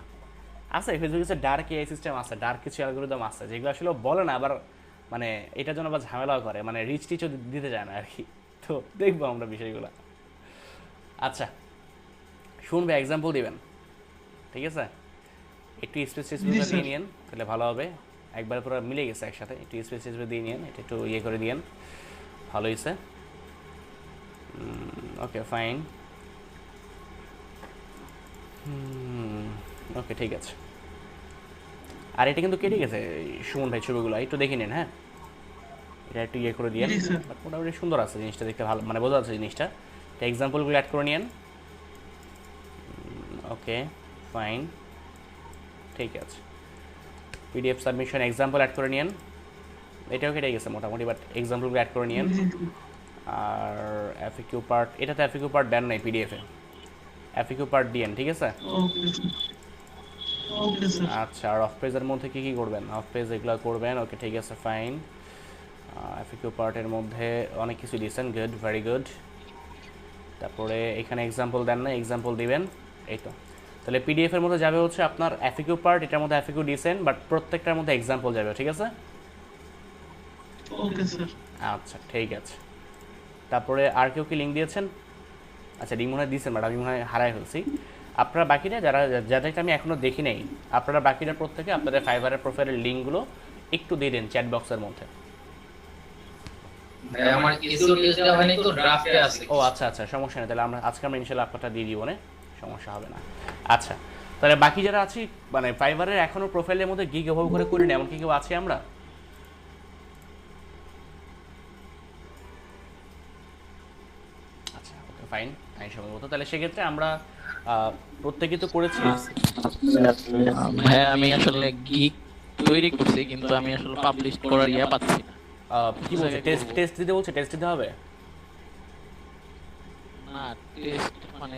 আছে ফেসবুকে কিছু ডার্ক এআই সিস্টেম আছে, ডার্ক কিছু অ্যালগরিদম আছে, যেগুলো আসলে বলে না, আবার মানে এটার জন্য আবার ঝামেলাও করে, মানে টিচও দিতে যায় না আর কি। তো দেখবো আমরা বিষয়গুলো। আচ্ছা শুনবে, এক্সাম্পল দিবেন, ঠিক আছে? একটু স্পেস দিয়ে নিন, তাহলে ভালো হবে। একবার পুরো মিলে গেছে একসাথে, একটু স্পেস দিয়ে নিন, এটা একটু করে দিয়েন, ভালো হয়েছে। ওকে ফাইন, ওকে ঠিক আছে। আর এটা কিন্তু কেটে গেছে সুমন ভাই, ছবিগুলো একটু দেখে নিন। হ্যাঁ এটা একটু করে দিয়ে, মোটামুটি সুন্দর আছে জিনিসটা, দেখতে ভালো, মানে বোঝা যাচ্ছে জিনিসটা। এটা এক্সাম্পলগুলো অ্যাড করে নিন। ওকে ফাইন, ঠিক আছে। পিডিএফ সাবমিশন এক্সাম্পল অ্যাড করে নিন, এটাও কেটে গেছে মোটামুটি, বাট এক্সাম্পলগুলো অ্যাড করে নিন। আর এফএকিউ পার্ট, এটা তো এফএকিউ পার্ট দেন নাই পিডিএফে, এফএকিউ পার্ট দিয়েন, ঠিক আছে? আচ্ছা, আর অফ পেজের মধ্যে কী করবেন? অফ পেজ এগুলো করবেন, ওকে ঠিক আছে ফাইন। এফএকিউ পার্টের মধ্যে অনেক কিছু দিয়েছেন, গুড, ভেরি গুড। তারপরে এখানে এক্সাম্পল দেন না, এক্সাম্পল দিবেন, এই তো। তাহলে পিডিএফের মধ্যে যাবে হচ্ছে আপনার এফএকিউ পার্ট, এটার মধ্যে এফএকিউ দিয়েছেন, বাট প্রত্যেকটার মধ্যে এক্সাম্পল যাবে, ঠিক আছে? Okay sir. আচ্ছা ঠিক আছে। তারপরে আর কেউ কি লিঙ্ক দিয়েছেন? আচ্ছা লিঙ্ক মনে হয় দিয়েছেন, বাট আমি মনে হয় হারাই ফেলছি। আপনারা বাকিরা যাদেরকে আমি এখনও দেখি নাই, আপনারা বাকিরা প্রত্যেকে আপনাদের ফাইবারের প্রোফাইলের লিঙ্কগুলো একটু দিয়ে দিন চ্যাট বক্সের মধ্যে। ভাই আমার কিছু টেস্ট হয়নি তো, ড্রাফটে আছে। ও আচ্ছা আচ্ছা, সমস্যা নেই, তাহলে আমরা ইনশাল্লাহ আপনারটা দিয়ে দিব না, সমস্যা হবে না। আচ্ছা তাহলে বাকি যারা আছি মানে ফাইবারের এখনও প্রোফাইলের মধ্যে গিগ এভাবে করে করি না এমন কি কেউ আছে আমরা? আচ্ছা ওকে ফাইন, আইন সম্ভবত তাহলে সেক্ষেত্রে আমরা প্রত্যেকেই তো করেছি। হ্যাঁ আমি আসলে গিগ তৈরি করছি কিন্তু আমি আসলে পাবলিশ করার ইয়া পাচ্ছি না। কি বলছে, টেস্ট দিতে বলছে, টেস্ট দিতে হবে? না টেস্ট মানে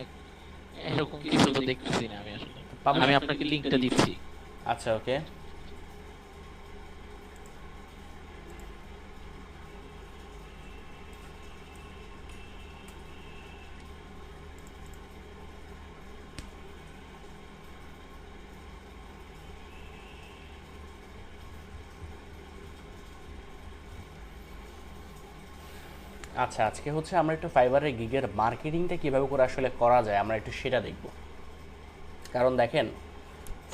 এরকম কিছু তো দেখতেছি না আমি আসলে। আমি আপনাকে লিংকটা দিচ্ছি। আচ্ছা ওকে। আচ্ছা আজকে হচ্ছে আমরা একটু ফাইবারের গিগের মার্কেটিংটা কীভাবে করে আসলে করা যায় আমরা একটু সেটা দেখব। কারণ দেখেন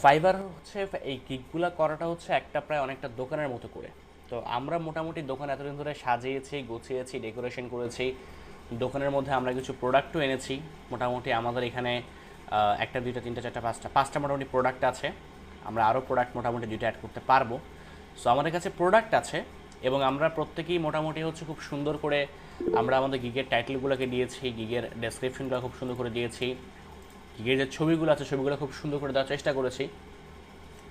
ফাইবার হচ্ছে এই গিগগুলো করাটা হচ্ছে একটা প্রায় অনেকটা দোকানের মতো করে। তো আমরা মোটামুটি দোকান এতদিন ধরে সাজিয়েছি, গুছিয়েছি, ডেকোরেশন করেছি, দোকানের মধ্যে আমরা কিছু প্রোডাক্টও এনেছি। মোটামুটি আমাদের এখানে একটা দুইটা তিনটা চারটা পাঁচটা মোটামুটি প্রোডাক্ট আছে। আমরা আরও প্রোডাক্ট মোটামুটি দুইটা অ্যাড করতে পারবো। সো আমাদের কাছে প্রোডাক্ট আছে এবং আমরা প্রত্যেকেই মোটামুটি হচ্ছে খুব সুন্দর করে আমরা আমাদের গিগের টাইটেলগুলোকে দিয়েছি, গিগের ডেসক্রিপশনগুলো খুব সুন্দর করে দিয়েছি, গিগের যে ছবিগুলো আছে ছবিগুলো খুব সুন্দর করে দেওয়ার চেষ্টা করেছি।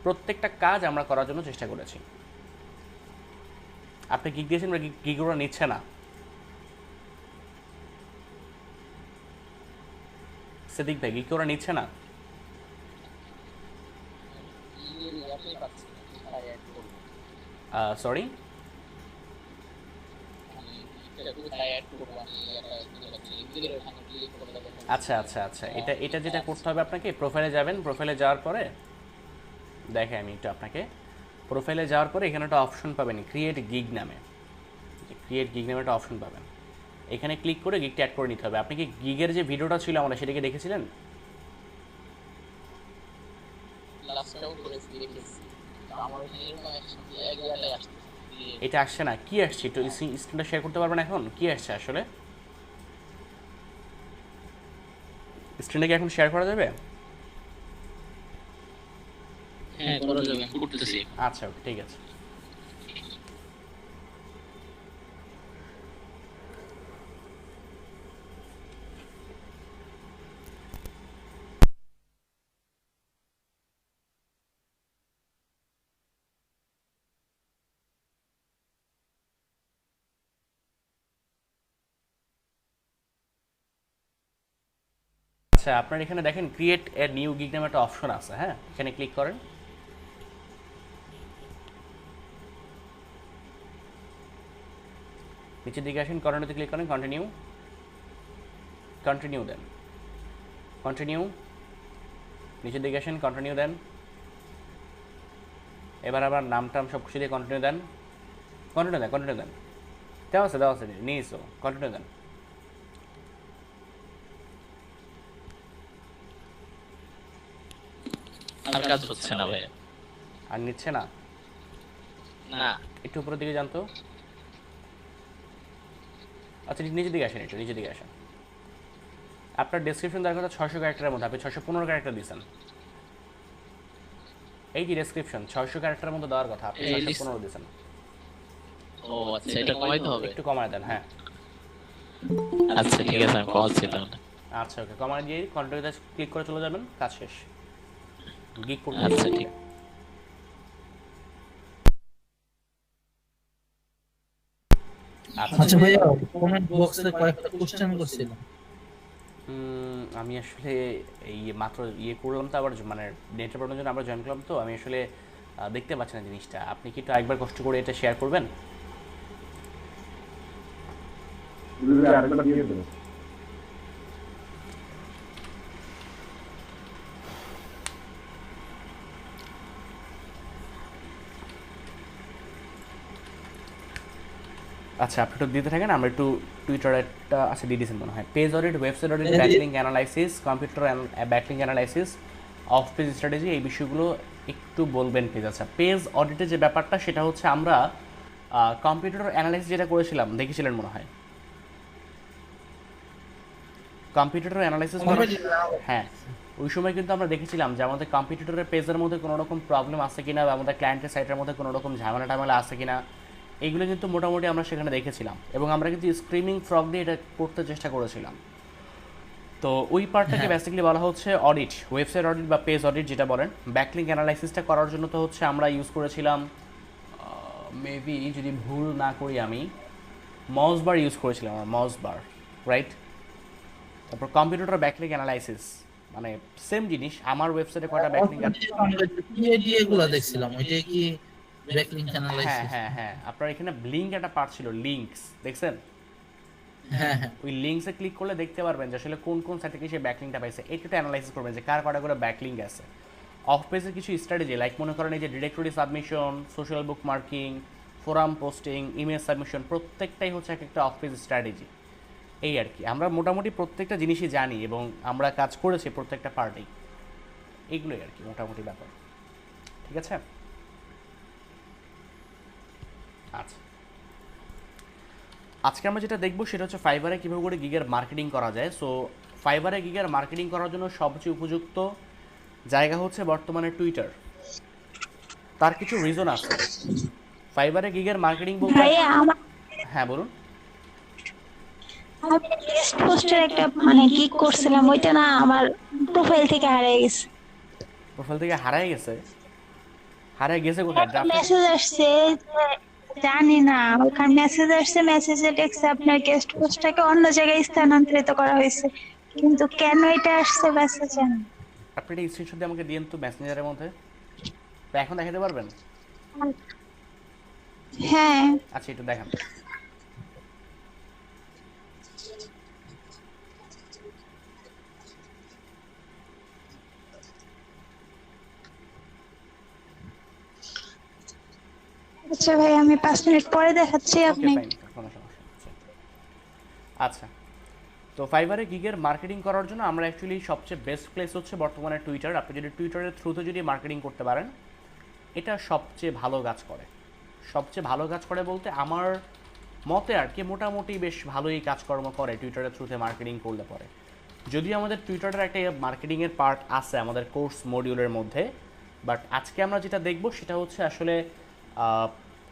প্রত্যেকটা কাজ আমরা করার জন্য চেষ্টা করেছি। আপনি গিগ দিয়েছেন বা গিগগুলো নিচ্ছে না? সিদ্দিক ভাই গিগ ওরা নিচ্ছে না? সরি আচ্ছা আচ্ছা আচ্ছা, এটা যেটা করতে হবে আপনাকে, প্রোফাইলে যাবেন, প্রোফাইলে যাওয়ার পরে দেখে আমি একটু আপনাকে প্রোফাইলে যাওয়ার পরে এখানে একটা অপশন পাবেন ক্রিয়েট গিগ নামে, ক্রিয়েট গিগ নামে একটা অপশন পাবেন। এখানে ক্লিক করে গিগটা অ্যাড করে নিতে হবে। আপনি কি গিগের যে ভিডিওটা ছিল আমরা সেটাকে দেখেছিলেন? এটা আসছে না, কি আসছে একটু স্ক্রিনটা শেয়ার করতে পারবেন এখন? কি আসছে আসলে? স্ক্রিনটা কি এখন শেয়ার করা যাবে? হ্যাঁ করা যাবে, আমি করতেছি। আচ্ছা ওকে ঠিক আছে। আচ্ছা আপনার এখানে দেখেন ক্রিয়েট এ নিউ গিগ নামে একটা অপশন আছে, হ্যাঁ এখানে ক্লিক করেন। নিচের দিকে আসেন, কন্টিনিউতে ক্লিক করেন, কন্টিনিউ কন্টিনিউ দেন, কন্টিনিউ, নিচের দিকে আসেন, কন্টিনিউ দেন। এবার আবার নাম টাম সব কিছু দিয়ে কন্টিনিউ দেন, কন্টিনিউ দেন, কন্টিনিউ দেন, দেওয়া আছে নিয়েছো, কন্টিনিউ দেন। আর কাজ হচ্ছে না ভাই। আর নিচ্ছে না? না একটু উপরের দিকে যান তো। আচ্ছা নিচের দিকে আসেন, একটু নিচের দিকে আসেন। আপনার ডেসক্রিপশন দেওয়ার কথা 600 ক্যারেক্টারের মধ্যে, আপনি 615 ক্যারেক্টার দিয়েছেন। এই যে ডেসক্রিপশন 600 ক্যারেক্টারের মধ্যে দেওয়ার কথা, আপনি 615 দিয়েছেন। ও আচ্ছা, এটা কমাইতে হবে। একটু কমায় দেন, হ্যাঁ। আচ্ছা ঠিক আছে, আমি কমাচ্ছি তাহলে। আচ্ছা ওকে, কমায় দিয়ে কন্টিনিউতে ক্লিক করে চলে যাবেন, কাজ শেষ। গিগ করতে আচ্ছা ঠিক। আচ্ছা ভাইয়া, কমেন্ট বক্সে কয়েকটা কোশ্চেন করছিলাম। আমি আসলে এই মাত্র করলাম তো, আবার মানে নেটের প্রবলেমের জন্য আমরা জয়েন করলাম, তো আমি আসলে দেখতে পাচ্ছি না জিনিসটা। আপনি কি একটু একবার কষ্ট করে এটা শেয়ার করবেন? আরেকবার দিয়ে দেবো। আচ্ছা, আপনি একটু দিতে থাকেন, আমরা একটু টুইটারেরটা আচ্ছা দিয়ে দিয়েছেন মনে হয়। Page audit, website audit, backlink analysis, computer backlink analysis, of page strategy, এই বিষয়গুলো একটু বলবেন প্লিজ। আচ্ছা, পেজ অডিটের যে ব্যাপারটা সেটা হচ্ছে আমরা কম্পিউটার অ্যানালাইসিস যেটা করেছিলাম দেখেছিলেন মনে হয়। কম্পিউটার অ্যানালাইসিস হ্যাঁ, ওই সময় কিন্তু আমরা দেখেছিলাম যে আমাদের কম্পিউটারের পেজের মধ্যে কোনো রকম প্রবলেম আছে কিনা, বা আমাদের ক্লায়েন্টের সাইটের মধ্যে কোনো রকম ঝামেলা টামেলা আছে কিনা, এইগুলো কিন্তু মোটামুটি আমরা সেখানে দেখেছিলাম, এবং আমরা কিন্তু স্ক্রিমিং ফ্রগ দিয়ে এটা করতে চেষ্টা করেছিলাম। তো ওই পার্টটাকে বেসিক্যালি বলা হচ্ছে অডিট, ওয়েবসাইট অডিট বা পেজ অডিট যেটা বলেন। ব্যাকলিঙ্ক অ্যানালাইসিসটা করার জন্য তো হচ্ছে আমরা ইউজ করেছিলাম, মেবি যদি ভুল না করি আমি মাউসবার ইউজ করেছিলাম, আমার মাউসবার, রাইট? তারপর কম্পিউটার ব্যাকলিঙ্ক অ্যানালাইসিস, মানে সেম জিনিস। আমার ওয়েবসাইটে কয়টা ব্যাকলিঙ্ক এগুলো দেখছিলাম, ওইটা কি ব্যাকলিংক হ্যাঁ অ্যানালাইসিস? হ্যাঁ হ্যাঁ, আপনার এখানে লিঙ্ক একটা পার্ট ছিল, লিঙ্কস দেখছেন? হ্যাঁ হ্যাঁ, ওই লিঙ্কসে ক্লিক করলে দেখতে পারবেন যে আসলে কোন কোন সাইট থেকে সেই ব্যাকলিংকটা পাইছে। এটা একটু অ্যানালাইসিস করবেন যে কার কটা করে ব্যাকলিঙ্ক আছে। অফ পেজের কিছু স্ট্র্যাটেজি, লাইক মনে করেন এই যে directory submission, social bookmarking, forum posting, email submission, প্রত্যেকটাই হচ্ছে এক একটা অফ পেজ স্ট্র্যাটেজি। এই আর কি, আমরা মোটামুটি প্রত্যেকটা জিনিসই জানি এবং আমরা কাজ করেছি প্রত্যেকটা পার্টেই। এইগুলোই আর কি মোটামুটি ব্যাপার, ঠিক আছে? আচ্ছা, আজকে আমরা যেটা দেখবো সেটা হচ্ছে ফাইবারে কীভাবে করে গিগের মার্কেটিং করা যায়। সো ফাইবারে গিগের মার্কেটিং করার জন্য সবচেয়ে উপযুক্ত জায়গা হচ্ছে বর্তমানে টুইটার। তার কিছু রিজন আছে। ফাইবারে গিগের মার্কেটিং বলতে, হ্যাঁ বলুন। আমি গেস্ট পোস্টের একটা গিগ করছিলাম, ওইটা না আমার প্রোফাইল থেকে হারিয়ে গেছে। প্রোফাইল থেকে হারায় গেছে? হারায় গেছে কোথায়? মেসেজ আসছে, জানি না, ওখানে মেসেজ আসছে, মেসেজে লেখছে আপনার গেস্ট পোস্টটাকে অন্য জায়গায় স্থানান্তরিত করা হয়েছে, কিন্তু কেন এটা আসছে মেসেজে? আপনি এটা স্ক্রিনশট দিয়ে আমাকে দিন তো মেসেঞ্জারের মধ্যে, বা এখন দেখাতে পারবেন? হ্যাঁ, আচ্ছা, একটু দেখান। আচ্ছা ভাই, আমি 5 মিনিট পরে দেখাচ্ছি ওকে আপনি। ফাইন, কোনো সমস্যা নেই। আচ্ছা, তো ফাইবারে গিগের মার্কেটিং করার জন্য আমরা অ্যাকচুয়ালি সবচেয়ে বেস্ট প্লেস হচ্ছে বর্তমানে টুইটার। আপনি যদি টুইটারের থ্রুতে যদি মার্কেটিং করতে পারেন, এটা সবচেয়ে ভালো কাজ করে। সবচেয়ে ভালো কাজ করে বলতে আমার মতে আর কি মোটামুটি বেশ ভালোই কাজকর্ম করে টুইটারের থ্রুতে মার্কেটিং করলে পরে। যদিও আমাদের টুইটারের একটা মার্কেটিংয়ের পার্ট আছে আমাদের কোর্স মডিউলের মধ্যে, বাট আজকে আমরা যেটা দেখব সেটা হচ্ছে আসলে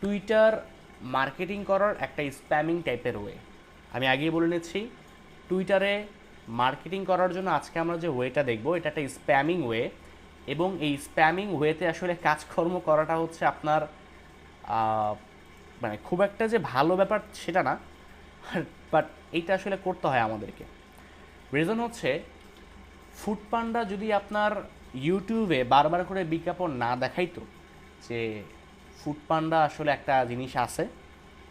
টুইটার মার্কেটিং করার একটা স্প্যামিং টাইপের ওয়ে। আমি আগেই বলে নিচ্ছি, টুইটারে মার্কেটিং করার জন্য আজকে আমরা যে ওয়েটা দেখব এটা একটা স্প্যামিং ওয়ে, এবং এই স্প্যামিং ওয়েতে আসলে কাজকর্ম করাটা হচ্ছে আপনার মানে খুব একটা যে ভালো ব্যাপার সেটা না, বাট এইটা আসলে করতে হয় আমাদেরকে। রিজন হচ্ছে ফুডপান্ডা যদি আপনার ইউটিউবে বারবার করে বিজ্ঞাপন না দেখাইতো যে ফুডপান্ডা আসলে একটা জিনিস আছে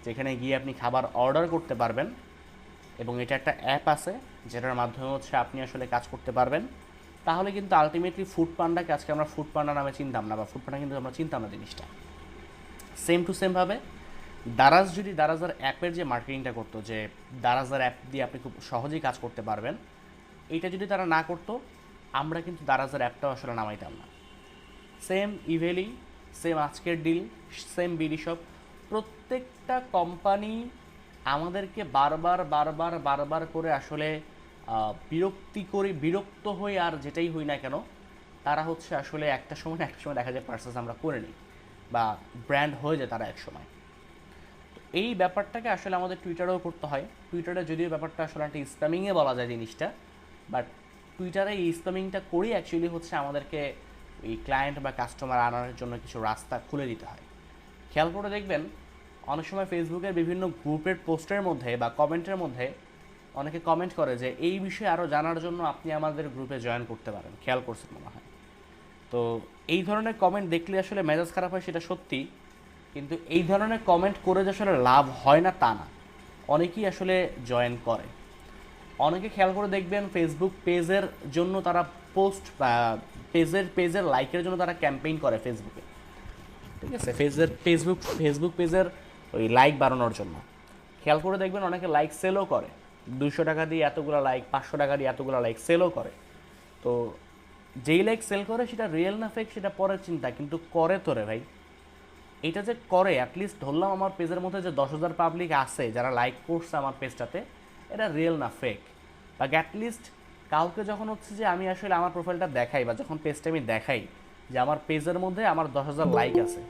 যেখানে গিয়ে আপনি খাবার অর্ডার করতে পারবেন, এবং এটা একটা অ্যাপ আছে যেটার মাধ্যমে হচ্ছে আপনি আসলে কাজ করতে পারবেন, তাহলে কিন্তু আলটিমেটলি ফুডপান্ডাকে আজকে আমরা ফুডপান্ডা নামে চিনতাম না, বা ফুডপান্ডা কিন্তু আমরা চিনতাম না জিনিসটা। সেম টু সেমভাবে দারাজ যদি দারাজার অ্যাপের যে মার্কেটিংটা করতো, যে দারাজার অ্যাপ দিয়ে আপনি খুব সহজেই কাজ করতে পারবেন, এইটা যদি তারা না করতো আমরা কিন্তু দারাজার অ্যাপটাও আসলে নামাইতাম না। সেম ইভেলি, সেম আজকের ডিল, সেম বিডি শপ, প্রত্যেকটা কোম্পানি আমাদেরকে বারবার বারবার বারবার করে আসলে বিরক্ত হই, আর যেটাই হই না কেন তারা হচ্ছে আসলে একটা সময় দেখা যায় পার্সেস আমরা করে নিই বা ব্র্যান্ড হয়ে যায় তারা এক সময়। এই ব্যাপারটাকে আসলে আমাদের টুইটারেও করতে হয়। টুইটারে যদিও ব্যাপারটা আসলে একটা স্প্যামিংয়ে বলা যায় জিনিসটা, বাট টুইটারে এই স্প্যামিংটা করেই অ্যাকচুয়ালি হচ্ছে আমাদেরকে এই ক্লায়েন্ট বা কাস্টমার আনার জন্য কিছু রাস্তা খুলে দিতে হয়। খেয়াল করে দেখবেন অনেক সময় ফেসবুকের বিভিন্ন গ্রুপের পোস্টের মধ্যে বা কমেন্টের মধ্যে অনেকে কমেন্ট করে যে এই বিষয়ে আরও জানার জন্য আপনি আমাদের গ্রুপে জয়েন করতে পারেন, খেয়াল করছেন মনে হয়। তো এই ধরনের কমেন্ট দেখলে আসলে মেজাজ খারাপ হয় সেটা সত্যি, কিন্তু এই ধরনের কমেন্ট করে যে আসলে লাভ হয় না তা না, অনেকেই আসলে জয়েন করে। অনেকে খেয়াল করে দেখবেন ফেসবুক পেজের জন্য তারা পোস্ট বা পেজের লাইকের জন্য তারা ক্যাম্পেইন করে ফেসবুকে, ঠিক আছে, ফেসবুক পেজের ওই লাইক বাড়ানোর জন্য। খেয়াল করে দেখবেন অনেকে লাইক সেলও করে, 200 টাকা দিয়ে এতগুলো লাইক, 500 টাকা দিয়ে এতগুলো লাইক সেলও করে। তো যেই লাইক সেল করে সেটা রিয়েল না ফেক সেটা পরের চিন্তা, কিন্তু করে তো রে ভাই। এটা যে করে, অ্যাটলিস্ট ধরলাম আমার পেজের মধ্যে যে 10,000 পাবলিক আছে যারা লাইক করছে আমার পেজটাতে, এটা রিয়েল না ফেক। বা অ্যাটলিস্ট কাউকে যখন হচ্ছে যে আমি আসলে আমার প্রোফাইলটা দেখাই বা যখন পেজটা আমি দেখাই যে আমার পেজের মধ্যে আমার 10,000 লাইক আছে,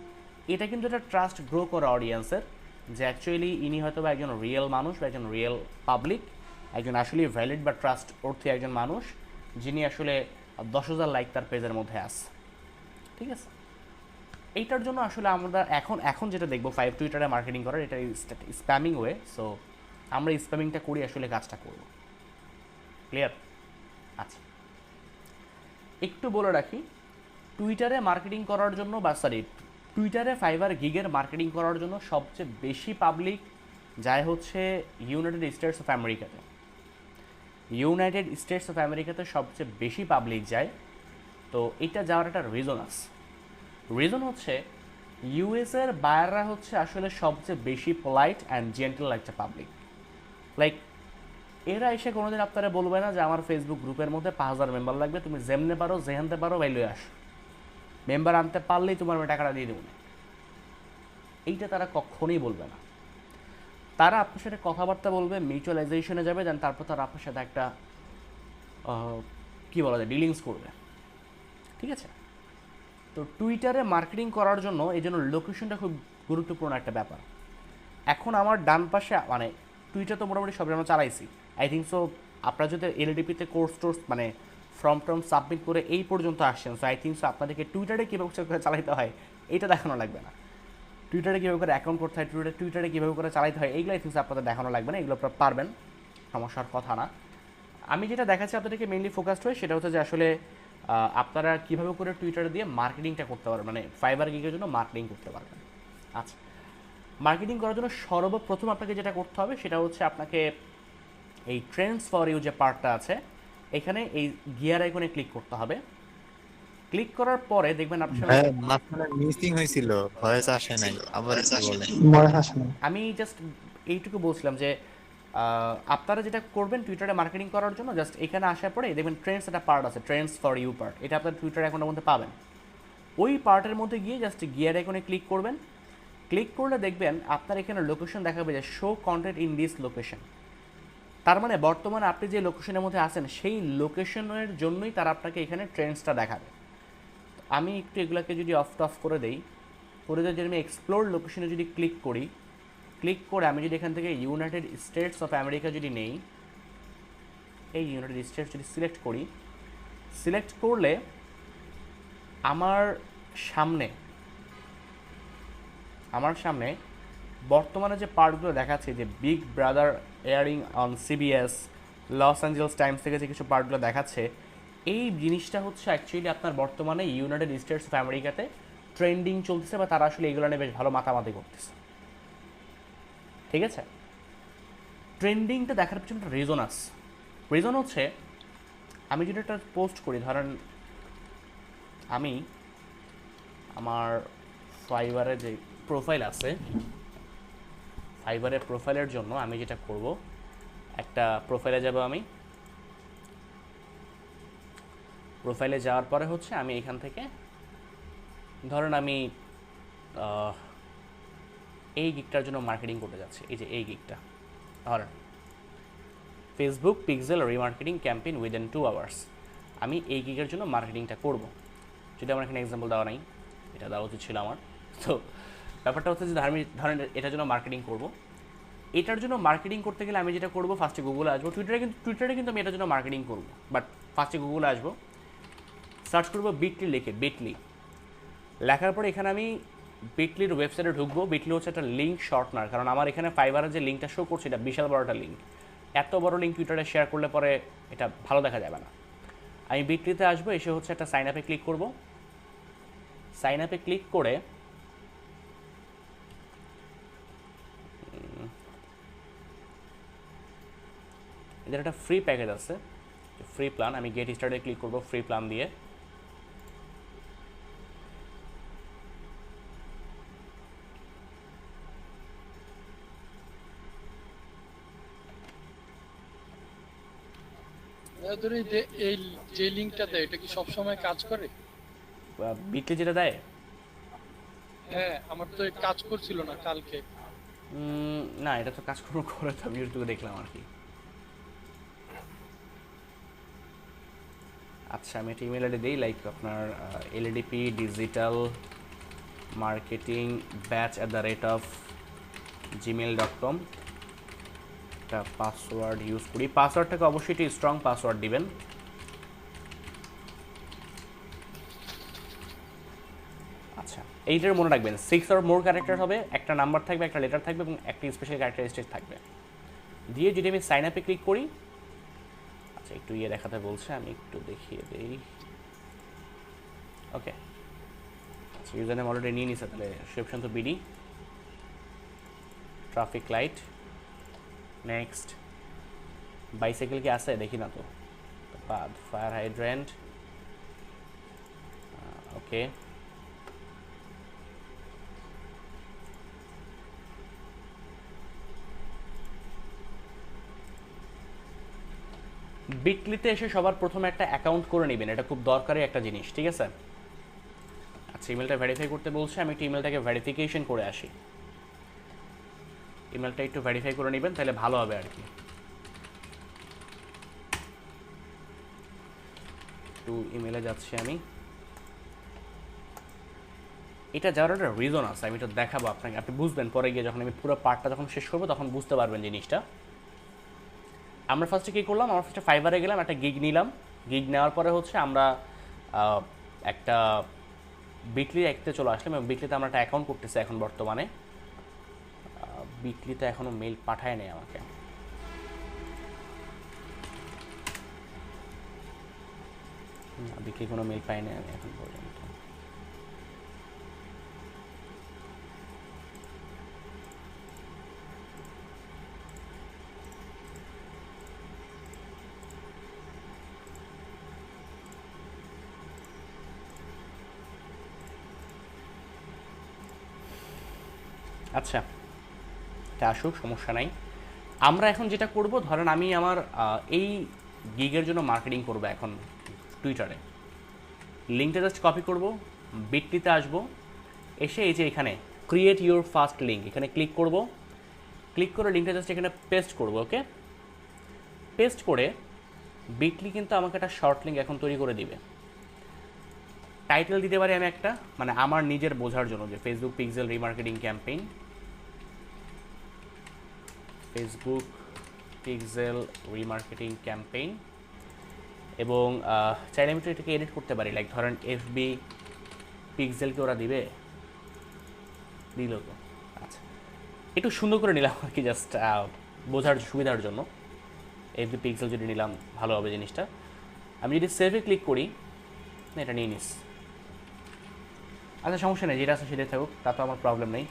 এটা কিন্তু একটা ট্রাস্ট গ্রো করে অডিয়েন্সের, যে অ্যাকচুয়ালি ইনি হয়তো বা একজন রিয়েল মানুষ বা একজন রিয়েল পাবলিক, একজন আসলে ভ্যালিড বা ট্রাস্ট অর্থে একজন মানুষ যিনি আসলে 10,000 লাইক তার পেজের মধ্যে আছে। ঠিক আছে, এইটার জন্য আসলে আমরা এখন যেটা দেখবো 5 টুইটারে মার্কেটিং করার, এটা স্প্যামিং ওয়ে। সো আমরা স্প্যামিংটা করি আসলে কাজটা করব। ক্লিয়ার? আচ্ছা, একটু বলে রাখি, টুইটারে মার্কেটিং করার জন্য বা সরি টুইটারে ফাইবার গিগের মার্কেটিং করার জন্য সবচেয়ে বেশি পাবলিক যায় হচ্ছে ইউনাইটেড স্টেটস অফ আমেরিকাতে। ইউনাইটেড স্টেটস অফ আমেরিকাতে সবচেয়ে বেশি পাবলিক যায়। তো এটা যাওয়ার একটা রিজন আছে। রিজন হচ্ছে ইউএসের বায়াররা হচ্ছে আসলে সবচেয়ে বেশি পোলাইট অ্যান্ড জেন্টেল একটা পাবলিক। লাইক এরা এসে কোনোদিন আপনারা বলবে না যে আমার ফেসবুক গ্রুপের মধ্যে 5,000 মেম্বার লাগবে, তুমি যেমনে পারো যেহানতে পারো বাইলে আসো, মেম্বার আনতে পারলেই তোমার আমি টাকাটা দিয়ে দেবো না। এইটা তারা কখনোই বলবে না। তারা আপনার সাথে কথাবার্তা বলবে, মিউচুয়ালাইজেশনে যাবে, দেন তারপর তারা আপনার সাথে একটা কী বলা যায় ডিলিংস করবে। ঠিক আছে, তো টুইটারে মার্কেটিং করার জন্য এই জন্য লোকেশনটা খুব গুরুত্বপূর্ণ একটা ব্যাপার। এখন আমার ডান পাশে মানে টুইটার তো মোটামুটি সব আমরা চালাইছি, আই থিঙ্ক সো। আপনারা যদি এলডিপিতে কোর্স টোর্স মানে ফর্ম টর্ম সাবমিট করে এই পর্যন্ত আসছেন, সো আই থিঙ্ক সো আপনাদেরকে টুইটারে কীভাবে করে চালাইতে হয় এটা দেখানো লাগবে না। টুইটারে কীভাবে করে অ্যাকাউন্ট করতে হয়, টুইটারে কীভাবে করে চালাইতে হয়, এইগুলো আই থিঙ্ক সো আপনাদের দেখানো লাগবে না, এগুলো আপনারা পারবেন, সমস্যার কথা না। আমি যেটা দেখাচ্ছি আপনাদেরকে মেইনলি ফোকাসড হয়ে সেটা হচ্ছে যে আসলে আপনারা কীভাবে করে টুইটার দিয়ে মার্কেটিংটা করতে পারবেন, মানে ফাইবার গিগের জন্য মার্কেটিং করতে পারবেন। আচ্ছা, মার্কেটিং করার জন্য সর্বপ্রথম আপনাকে যেটা করতে হবে সেটা হচ্ছে আপনাকে এই ট্রেন্ডস ফর ইউ যে পার্টটা আছে এখানে এই গিয়ার আইকনে ক্লিক করতে হবে। ক্লিক করার পরে দেখবেন আপনার মাঝখানে মিসিং হয়েছিল, ভয়েস আসে নাই, আবার একটু বলেন। আমি জাস্ট এইটুকু বলছিলাম যে আপনারা যেটা করবেন টুইটারে মার্কেটিং করার জন্য, জাস্ট এখানে আসার পরে দেখবেন ট্রেন্ডস একটা পার্ট আছে, ট্রেন্ডস ফর ইউ পার্ট, এটা আপনার টুইটার অ্যাকাউন্টের মধ্যে পাবেন। ওই পার্টের মধ্যে গিয়ে জাস্ট গিয়ার আইকনে ক্লিক করবেন। ক্লিক করলে দেখবেন আপনার এখানে লোকেশন দেখাবে যে show contained in this location. তার মানে বর্তমানে আপনি যে লোকেশনের মধ্যে আছেন সেই লোকেশনের জন্যই তারা আপনাকে এখানে ট্রেন্ডসটা দেখাবে। আমি একটু এগুলোকে যদি অফ করে দেই, করে যদি আমি এক্সপ্লোর লোকেশনে যদি ক্লিক করি, ক্লিক করে আমি যদি এখান থেকে ইউনাইটেড স্টেটস অফ আমেরিকা যদি নেই, এই ইউনাইটেড স্টেটস যদি সিলেক্ট করি, সিলেক্ট করলে আমার সামনে বর্তমানে যে পার্টগুলো দেখাচ্ছে, যে big brother airing on CBS, Los Angeles Times থেকে যে কিছু পার্টগুলো দেখাচ্ছে, এই জিনিসটা হচ্ছে অ্যাকচুয়ালি আপনার বর্তমানে ইউনাইটেড স্টেটস অফ আমেরিকাতে ট্রেন্ডিং চলতেছে বা তারা আসলে এগুলো নিয়ে বেশ ভালো মাতামাতি করতেছে। ঠিক আছে, ট্রেন্ডিংটা দেখার পিছনে একটা রিজন আছে। রিজন হচ্ছে আমি যদি একটা পোস্ট করি, ধরেন আমি আমার ফাইবারে যে প্রোফাইল আছে, ফাইবারের প্রোফাইলের জন্য আমি যেটা করব, একটা প্রোফাইলে যাব, আমি প্রোফাইলে যাওয়ার পরে হচ্ছে আমি এখান থেকে ধরেন আমি এই গিগটার জন্য মার্কেটিং করতে যাচ্ছি, এই যে এই গিগটা ধরেন Facebook pixel remarketing campaign within 2 hours, আমি এই গিগের জন্য মার্কেটিংটা করব। যদি আমার এখানে এক্সাম্পল দেওয়া নাই, এটা দেওয়া উচিত ছিল আমার। তো ব্যাপারটা হচ্ছে যে ধরেন এটার জন্য মার্কেটিং করব। এটার জন্য মার্কেটিং করতে গেলে আমি যেটা করব, ফার্স্টে গুগলে আসবো। টুইটারে কিন্তু আমি এটার জন্য মার্কেটিং করব, বাট ফার্স্টে গুগলে আসবো, সার্চ করবো বিটলি, লিখে বিটলি লেখার পরে এখানে আমি বিটলির ওয়েবসাইটে ঢুকবো। বিটলি হচ্ছে একটা লিঙ্ক শর্টনার, কারণ আমার এখানে ফাইবারের যে লিঙ্কটা শো করছে এটা বিশাল বড় একটা লিঙ্ক, এত বড় লিঙ্ক টুইটারে শেয়ার করলে পরে এটা ভালো দেখা যাবে না। আমি বিটলিতে আসবো, এসে হচ্ছে একটা সাইন আপে ক্লিক করব। সাইন আপে ক্লিক করে এদের একটা ফ্রি প্যাকেজ আছে, ফ্রি প্ল্যান, আমি গেট স্টার্টে ক্লিক করব ফ্রি প্ল্যান দিয়ে। ধরে যে এই যে লিংকটা দেয় এটা কি সব সময় কাজ করে? বিটলি যেটা দেয়, হ্যাঁ, আমার তো কাজ করছিল না কালকে। না এটা তো কাজ করে তো আমি ইউটিউবে দেখলাম আর কি। আচ্ছা আমি একটা ইমেল আইডি দিই, লাইক আপনার এলডিপি ডিজিটাল মার্কেটিং batch@gmail.com, একটা পাসওয়ার্ড ইউজ করি। পাসওয়ার্ডটাকে অবশ্যই একটু স্ট্রং পাসওয়ার্ড দিবেন। আচ্ছা এইটার মনে রাখবেন 6 or more ক্যারেক্টার হবে, একটা নাম্বার থাকবে, একটা লেটার থাকবে এবং একটা স্পেশাল ক্যারেক্টারিস্টিক থাকবে। দিয়ে যদি আমি সাইন আপে ক্লিক করি, আচ্ছা একটু ইয়ে দেখাতে বলছে, আমি একটু দেখিয়ে দিই। ওকে আচ্ছা ইউজার নেম অলরেডি নিয়ে নিছে, তাহলে সুশান্ত বিডি, ট্রাফিক লাইট, নেক্সট বাইসাইকেল কি আছে দেখি না তো, বাদ ফায়ার হাইড্রেন্ট, ওকে বিটলিতে এসে সবার প্রথমে একটা অ্যাকাউন্ট করে নেবেন, এটা খুব দরকারি একটা জিনিস, ঠিক আছে? আচ্ছা ইমেলটা ভেরিফাই করতে বলছে, আমি একটু ইমেলটাকে ভেরিফিকেশন করে আসি। ইমেলটা একটু ভেরিফাই করে নেবেন তাহলে ভালো হবে আর কি। একটু ইমেলে যাচ্ছি আমি, এটা যাওয়ার একটা রিজন আছে, আমি এটা দেখাবো আপনাকে, আপনি বুঝবেন পরে গিয়ে, যখন আমি পুরো পার্টটা যখন শেষ করবো তখন বুঝতে পারবেন জিনিসটা। আমরা ফার্স্টে কী করলাম, আমরা ফার্স্টে ফাইবারে গেলাম, একটা গিগ নিলাম। গিগ নেওয়ার পরে হচ্ছে আমরা একটা বিটলি একতে চলে আসলাম, এবং বিটলিতে আমরা একটা অ্যাকাউন্ট করতেছি এখন বর্তমানে। বিটলিতে এখনও মেল পাঠায় নেই আমাকে, বিটলি কোনো মেল পাই নাই আমি এখন পর্যন্ত। আচ্ছা এটা আসুক, সমস্যা নাই। আমরা এখন যেটা করব, ধরেন আমি আমার এই গিগের জন্য মার্কেটিং করব এখন টুইটারে, লিঙ্কটা জাস্ট কপি করব, বিটলিতে আসবো, এসে এই যে এখানে ক্রিয়েট ইউর ফার্স্ট লিঙ্ক, এখানে ক্লিক করব, ক্লিক করে লিঙ্কটা জাস্ট এখানে পেস্ট করব। ওকে পেস্ট করে বিটলি কিন্তু আমাকে একটা শর্ট লিঙ্ক এখন তৈরি করে দিবে। টাইটেল দিতে পারি আমি একটা, মানে আমার নিজের বোঝার জন্য, যে Facebook pixel remarketing campaign, Facebook pixel remarketing campaign, এবং চাইলে আমি তো এটাকে এডিট করতে পারি, লাইক ধরেন এফবি পিক্সেলকে ওরা দিবে, দিল তো। আচ্ছা একটু সুন্দর করে নিলাম আর কি, জাস্ট বোঝার সুবিধার জন্য। এফবি পিক্সেল যদি নিলাম ভালো হবে জিনিসটা। আমি যদি সেভে ক্লিক করি, না এটা নিয়ে নিস, আচ্ছা সমস্যা নেই, যেটা আছে সেটাই থাকুক, তা তো আমার প্রবলেম নেই।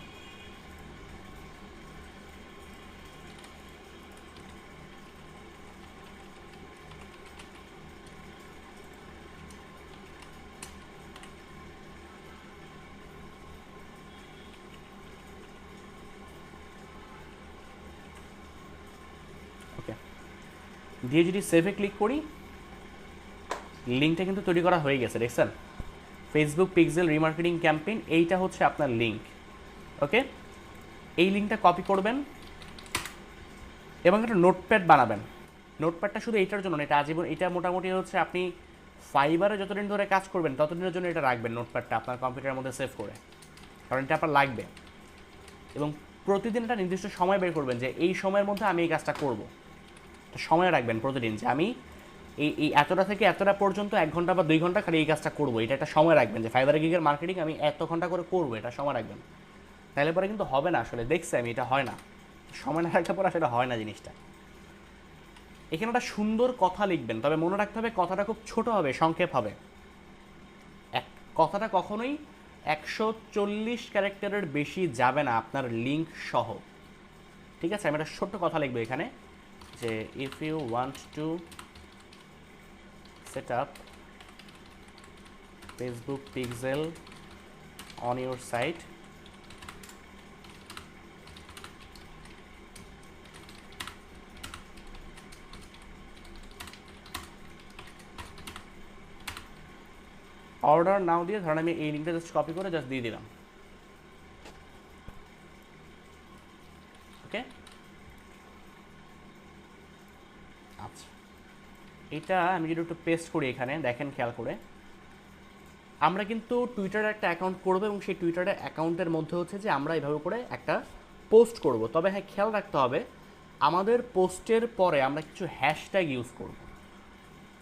ওকে দিয়ে যদি সেভে ক্লিক করি, লিঙ্কটা কিন্তু তৈরি করা হয়ে গেছে, দেখছেন? ফেসবুক পিক্সেল রিমার্কেটিং ক্যাম্পেইন, এইটা হচ্ছে আপনার লিঙ্ক। ওকে এই লিঙ্কটা কপি করবেন এবং একটা নোটপ্যাড বানাবেন। নোটপ্যাডটা শুধু এইটার জন্য না, এটা আজীবন, এটা মোটামুটি হচ্ছে আপনি ফাইবারে যতদিন ধরে কাজ করবেন ততদিনের জন্য এটা রাখবেন, নোটপ্যাডটা আপনার কম্পিউটারের মধ্যে সেভ করে, কারণ এটা আপনার লাগবে। এবং প্রতিদিন একটা নির্দিষ্ট সময় বের করবেন যে এই সময়ের মধ্যে আমি এই কাজটা করব। সময় রাখবেন প্রতিদিন যে আমি এই এতটা থেকে এতটা পর্যন্ত 1 ঘন্টা বা 2 ঘন্টা খালি এই কাজটা করবো, এটা একটা সময় রাখবেন যে ফাইবার গিগের মার্কেটিং আমি এত ঘন্টা করে করবো, এটা সময় রাখবেন। তাহলে পরে কিন্তু হবে না, আসলে দেখছি আমি এটা হয় না, সময় না রাখলে পরে আসলে হয় না জিনিসটা। এখানে একটা সুন্দর কথা লিখবেন, তবে মনে রাখতে হবে কথাটা খুব ছোট হবে, সংক্ষেপ হবে। কথাটা কখনোই 140 ক্যারেক্টারের বেশি যাবে না আপনার লিঙ্ক সহ, ঠিক আছে? আমি একটা ছোট্ট কথা লিখবো এখানে, যে if you want to set up Facebook pixel on your site, order now দিয়ে ধরেন আমি এই লিঙ্কটা জাস্ট কপি করে জাস্ট দিয়ে দিলাম, ওকে। আচ্ছা, এটা আমি যদি একটু পেস্ট করি এখানে, দেখেন খেয়াল করে, আমরা কিন্তু টুইটারে একটা অ্যাকাউন্ট করবো এবং সেই টুইটারের অ্যাকাউন্টের মধ্যে হচ্ছে যে আমরা এইভাবে করে একটা পোস্ট করব। তবে হ্যাঁ, খেয়াল রাখতে হবে আমাদের পোস্টের পরে আমরা কিছু হ্যাশট্যাগ ইউজ করব,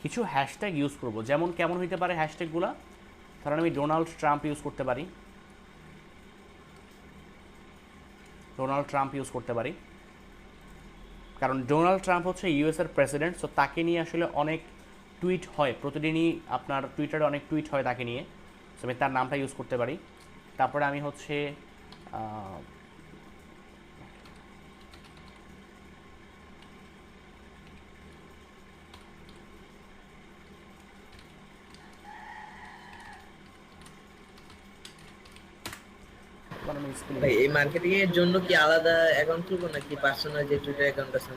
কিছু হ্যাশট্যাগ ইউজ করব। যেমন কেমন হইতে পারে হ্যাশট্যাগুলো, ধরেন আমি ডোনাল্ড ট্রাম্প ইউজ করতে পারি, ডোনাল্ড ট্রাম্প ইউজ করতে পারি, কারণ ডোনাল্ড ট্রাম্প হচ্ছে ইউএসের প্রেসিডেন্ট, সো তাকে নিয়ে আসলে অনেক টুইট হয়, প্রতিদিনই আপনার টুইটারে অনেক টুইট হয় তাকে নিয়ে, সো আমি তার নামটা ইউজ করতে পারি। তারপরে আমি হচ্ছে ভাই এই মার্কেটিং এর জন্য কি আলাদা অ্যাকাউন্ট খুলবো নাকি পার্সোনাল যে টুইটার অ্যাকাউন্ট আছে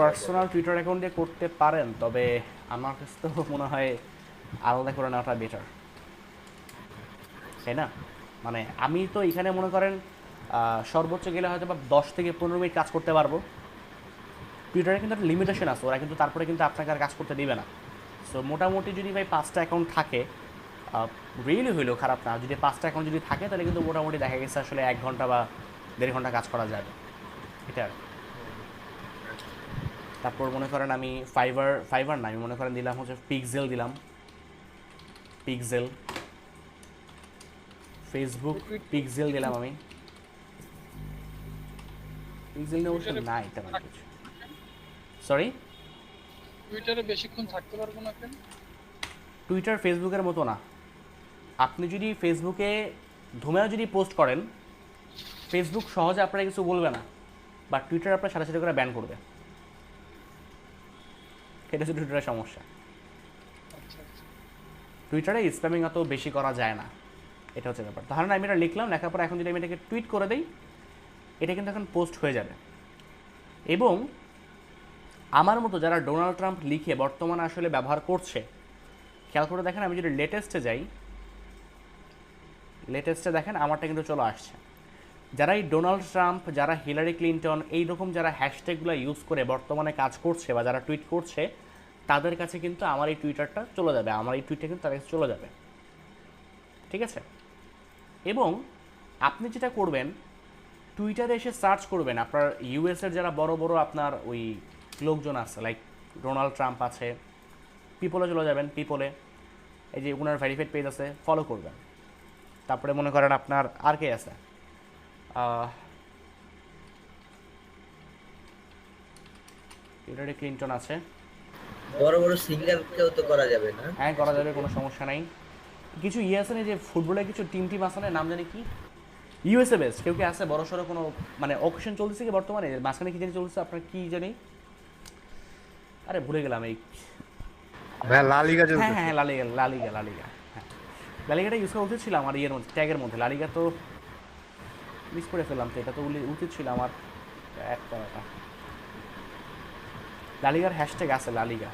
পার্সোনাল টুইটার অ্যাকাউন্টে করতে পারেন, তবে আমার কাছে তো মনে হয় আলাদা করে নেওয়াটা বেটার, তাই না? মানে আমি তো এখানে মনে করেন সর্বোচ্চ গেলে হয়তো বা 10 থেকে 15 মিনিট কাজ করতে পারবো। টুইটারে কিন্তু একটা লিমিটেশন আছে, ওরা কিন্তু তারপরে কিন্তু আপনাকে আর কাজ করতে দিবে না। সো মোটামুটি যদি ভাই 5টা অ্যাকাউন্ট থাকে, রিয়েলি হইলো খারাপ না, যদি 5টা অ্যাকাউন্ট যদি থাকে তাহলে কিন্তু মোটামুটি দেখা গেছে আসলে 1 ঘন্টা বা 1.5 ঘন্টা কাজ করা যাবে এটা। তারপর মনে করেন আমি ফাইবার না, আমি মনে করেন দিলাম হচ্ছে পিক্সেল, দিলাম পিক্সেল, ফেসবুক পিক্সেল দিলাম আমি, পিক্সেল নিয়ে অবশ্য না এটা মানে কিছু, সরি টুইটারে বেশিক্ষণ থাকতে পারবো না কেন? টুইটার ফেসবুকের মতো না, আপনি যদি ফেসবুকে ধুমেও যদি পোস্ট করেন, ফেসবুক সহজে আপনারা কিছু বলবে না, বা টুইটার আপনার সাথে সাথে করে ব্যান করবে, এটা হচ্ছে টুইটারের সমস্যা। টুইটারে স্প্যামিং অত বেশি করা যায় না, এটা হচ্ছে ব্যাপার। তাহলে আমি এটা লিখলাম, লেখার পর এখন যদি আমি এটাকে টুইট করে দিই, এটা কিন্তু এখন পোস্ট হয়ে যাবে। এবং আমার মতো যারা ডোনাল্ড ট্রাম্প লিখে বর্তমানে আসলে ব্যবহার করছে, খেয়াল করে দেখেন, আমি যদি লেটেস্টে যাই, লেটেস্টে দেখেন আমারটা কিন্তু চলে আসছে। যারা এই ডোনাল্ড ট্রাম্প, যারা হিলারি ক্লিনটন, এইরকম যারা হ্যাশট্যাগুলো ইউজ করে বর্তমানে কাজ করছে বা যারা টুইট করছে, তাদের কাছে কিন্তু আমার এই টুইটারটা চলে যাবে, আমার এই টুইটটা কিন্তু তাদের কাছে চলে যাবে, ঠিক আছে? এবং আপনি যেটা করবেন, টুইটারে এসে সার্চ করবেন আপনার ইউএসের যারা বড় বড় আপনার ওই লোকজন আছে, লাইক ডোনাল্ড ট্রাম্প আছে, পিপলে চলে যাবেন, পিপলে এই যে ওনার ভেরিফাইড পেজ আছে, ফলো করবেন। তারপরে মনে করেন আপনার আর কে আছে, হিলারি ক্লিনটন আছে, বড় বড় সিঙ্গারকেও তো করা যাবে না? হ্যাঁ করা যাবে, কোনো সমস্যা নাই। কিছু ইয়ে আছে না যে ফুটবলের কিছু টিম আছে না, নাম জানি কি, ইউএসএ বেস্ট কেউ কি আছে বড় সড়ো কোনো মানে অকেশন চলতেছে কি বর্তমানে, মাঝখানে কি জানি চলছে আপনার, কি জানি, আরে ভুলে গেলাম এই, ভাই লা লিগা হ্যাঁ চলছে। হ্যাঁ লালিগা, হ্যাঁ লালিগাটা ইউজ করা উচিত ছিল আমার ইয়ের মধ্যে, ট্যাগের মধ্যে। লালিগা তো মিস করে ফেললাম, তো এটা তো উচিত ছিল আমার অ্যাড করাটা। লালিগার হ্যাশট্যাগ আছে, লালিগা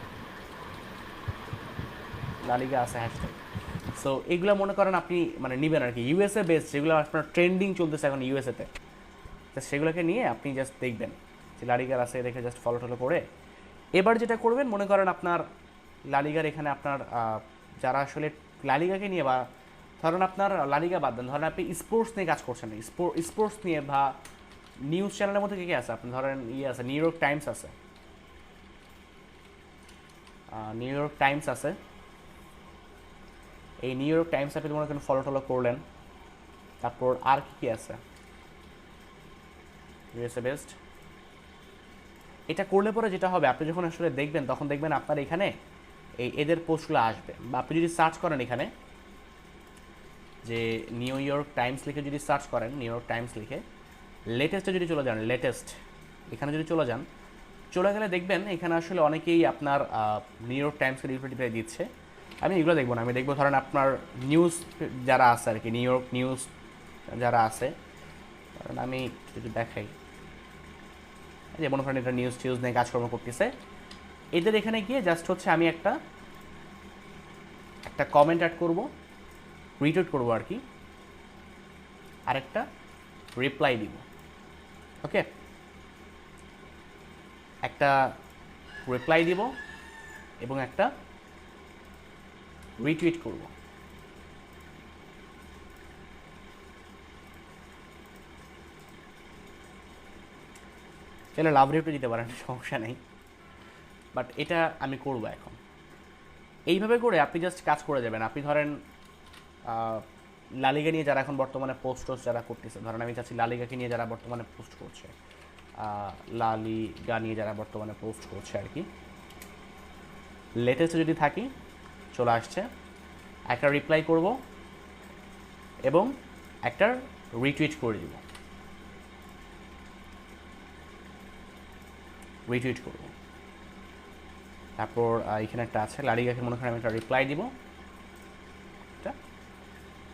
আছে হ্যাশট্যাগ। সো এইগুলো মনে করেন আপনি মানে নেবেন আর কি, ইউএসএ বেস যেগুলো আপনার ট্রেন্ডিং চলতেছে এখন ইউএসএতে, তো সেগুলোকে নিয়ে আপনি জাস্ট দেখবেন যে লালিগার আছে, দেখে জাস্ট ফলো টলো করে এবার যেটা করবেন, মনে করেন আপনার লালিগার এখানে আপনার যারা আসলে লালিগাকে নিয়ে, বা ধরেন আপনার লালিগা বাদ দেন, ধরেন আপনি স্পোর্টস নিয়ে কাজ করছেন, স্পোর্টস নিয়ে বা নিউজ চ্যানেলের মধ্যে কে আছে, আপনি ধরেন ইয়ে আছে, নিউ ইয়র্ক টাইমস আছে, এই নিউ ইয়র্ক টাইমস আপনি মনে করেন ফলো টলো করলেন। তারপর আর কি আছে, ইউএসএ বেস্ট, এটা করলে পরে যেটা হবে, আপনি যখন আসলে দেখবেন তখন দেখবেন আপনার এখানে এদের পোস্টগুলো আসবে। বা আপনি যদি সার্চ করেন এখানে যে নিউ ইয়র্ক টাইমস লিখে যদি সার্চ করেন, নিউ ইয়র্ক টাইমস লিখে লেটেস্টে যদি চলে যান, লেটেস্ট এখানে যদি চলে গেলে দেখবেন এখানে আসলে অনেকেই আপনার নিউ ইয়র্ক টাইমসকে রিপ্লাই দিচ্ছে। আমি এগুলো দেখবো না, আমি দেখবো ধরেন আপনার নিউজ যারা আছে আর কি, নিউ ইয়র্ক নিউজ যারা আছে, কারণ আমি যদি দেখাই, যে মনে করেন এটা নিউজ নিয়ে কাজকর্ম করতেছে, এদের এখানে গিয়ে জাস্ট হচ্ছে আমি একটা কমেন্ট অ্যাড করব, রিটুইট করবো আর কি, আরেকটা রিপ্লাই দিব। ওকে, একটা রিপ্লাই দিব এবং একটা রিটুইট করব। চাইলে লাভ রিপ্লাই দিতে পারেন, সমস্যা নেই, বাট এটা আমি করব এখন। এইভাবে করে আপনি জাস্ট কাজ করে যাবেন। আপনি ধরেন লালিগা নিয়ে যারা এখন বর্তমানে পোস্ট যারা করতেছে, ধরেন আমি চাচ্ছি লালিগাকে নিয়ে যারা বর্তমানে পোস্ট করছে, লালিগা নিয়ে যারা বর্তমানে পোস্ট করছে আর কি, লেটেস্টে যদি থাকি চলে আসছে, একটা রিপ্লাই করব এবং একটা রিটুইট করে দিব, রিটুইট করব। তারপর এখানে একটা আছে লালিগাকে মনে করেন আমি একটা রিপ্লাই দিব, একটা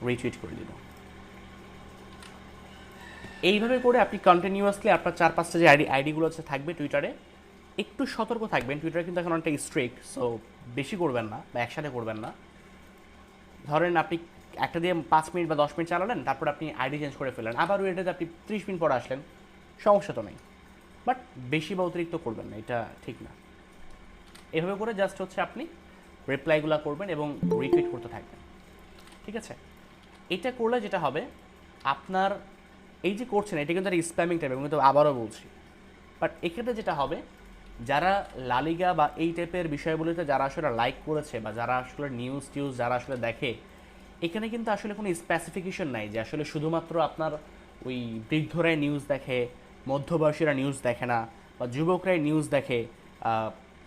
রিটুইট করে দিব। এইভাবে করে আপনি কন্টিনিউয়াসলি আপনার 4-5টা যে আইডিগুলো আছে থাকবে টুইটারে, একটু সতর্ক থাকবেন। টুইটারে কিন্তু এখন অনেকটা স্ট্রিক্ট, সো বেশি করবেন না বা একসাথে করবেন না। ধরেন আপনি একটা দিয়ে 5 মিনিট বা 10 মিনিট চালালেন, তারপর আপনি আইডি চেঞ্জ করে ফেললেন, আবার ওইটাতে আপনি 30 মিনিট পরে আসলেন, সমস্যা তো নেই, বাট বেশি বা অতিরিক্ত করবেন না, এটা ঠিক না। এভাবে করে জাস্ট হচ্ছে আপনি রিপ্লাইগুলো করবেন এবং রিটুইট করতে থাকবেন, ঠিক আছে? এটা করলে যেটা হবে, আপনার এই যে করছেন এটা কিন্তু একটা স্প্যামিং টাইপ, আমি কিন্তু আবারও বলছি, বাট এক্ষেত্রে যেটা হবে, যারা লালিগা বা এই টাইপের বিষয়গুলোতে যারা আসলে লাইক করেছে বা যারা আসলে নিউজ টিউজ যারা আসলে দেখে, এখানে কিন্তু আসলে কোনো স্পেসিফিকেশন নাই যে আসলে শুধুমাত্র আপনার ওই বৃদ্ধরাই নিউজ দেখে, মধ্যবয়সীরা নিউজ দেখে না, বা যুবকরাই নিউজ দেখে,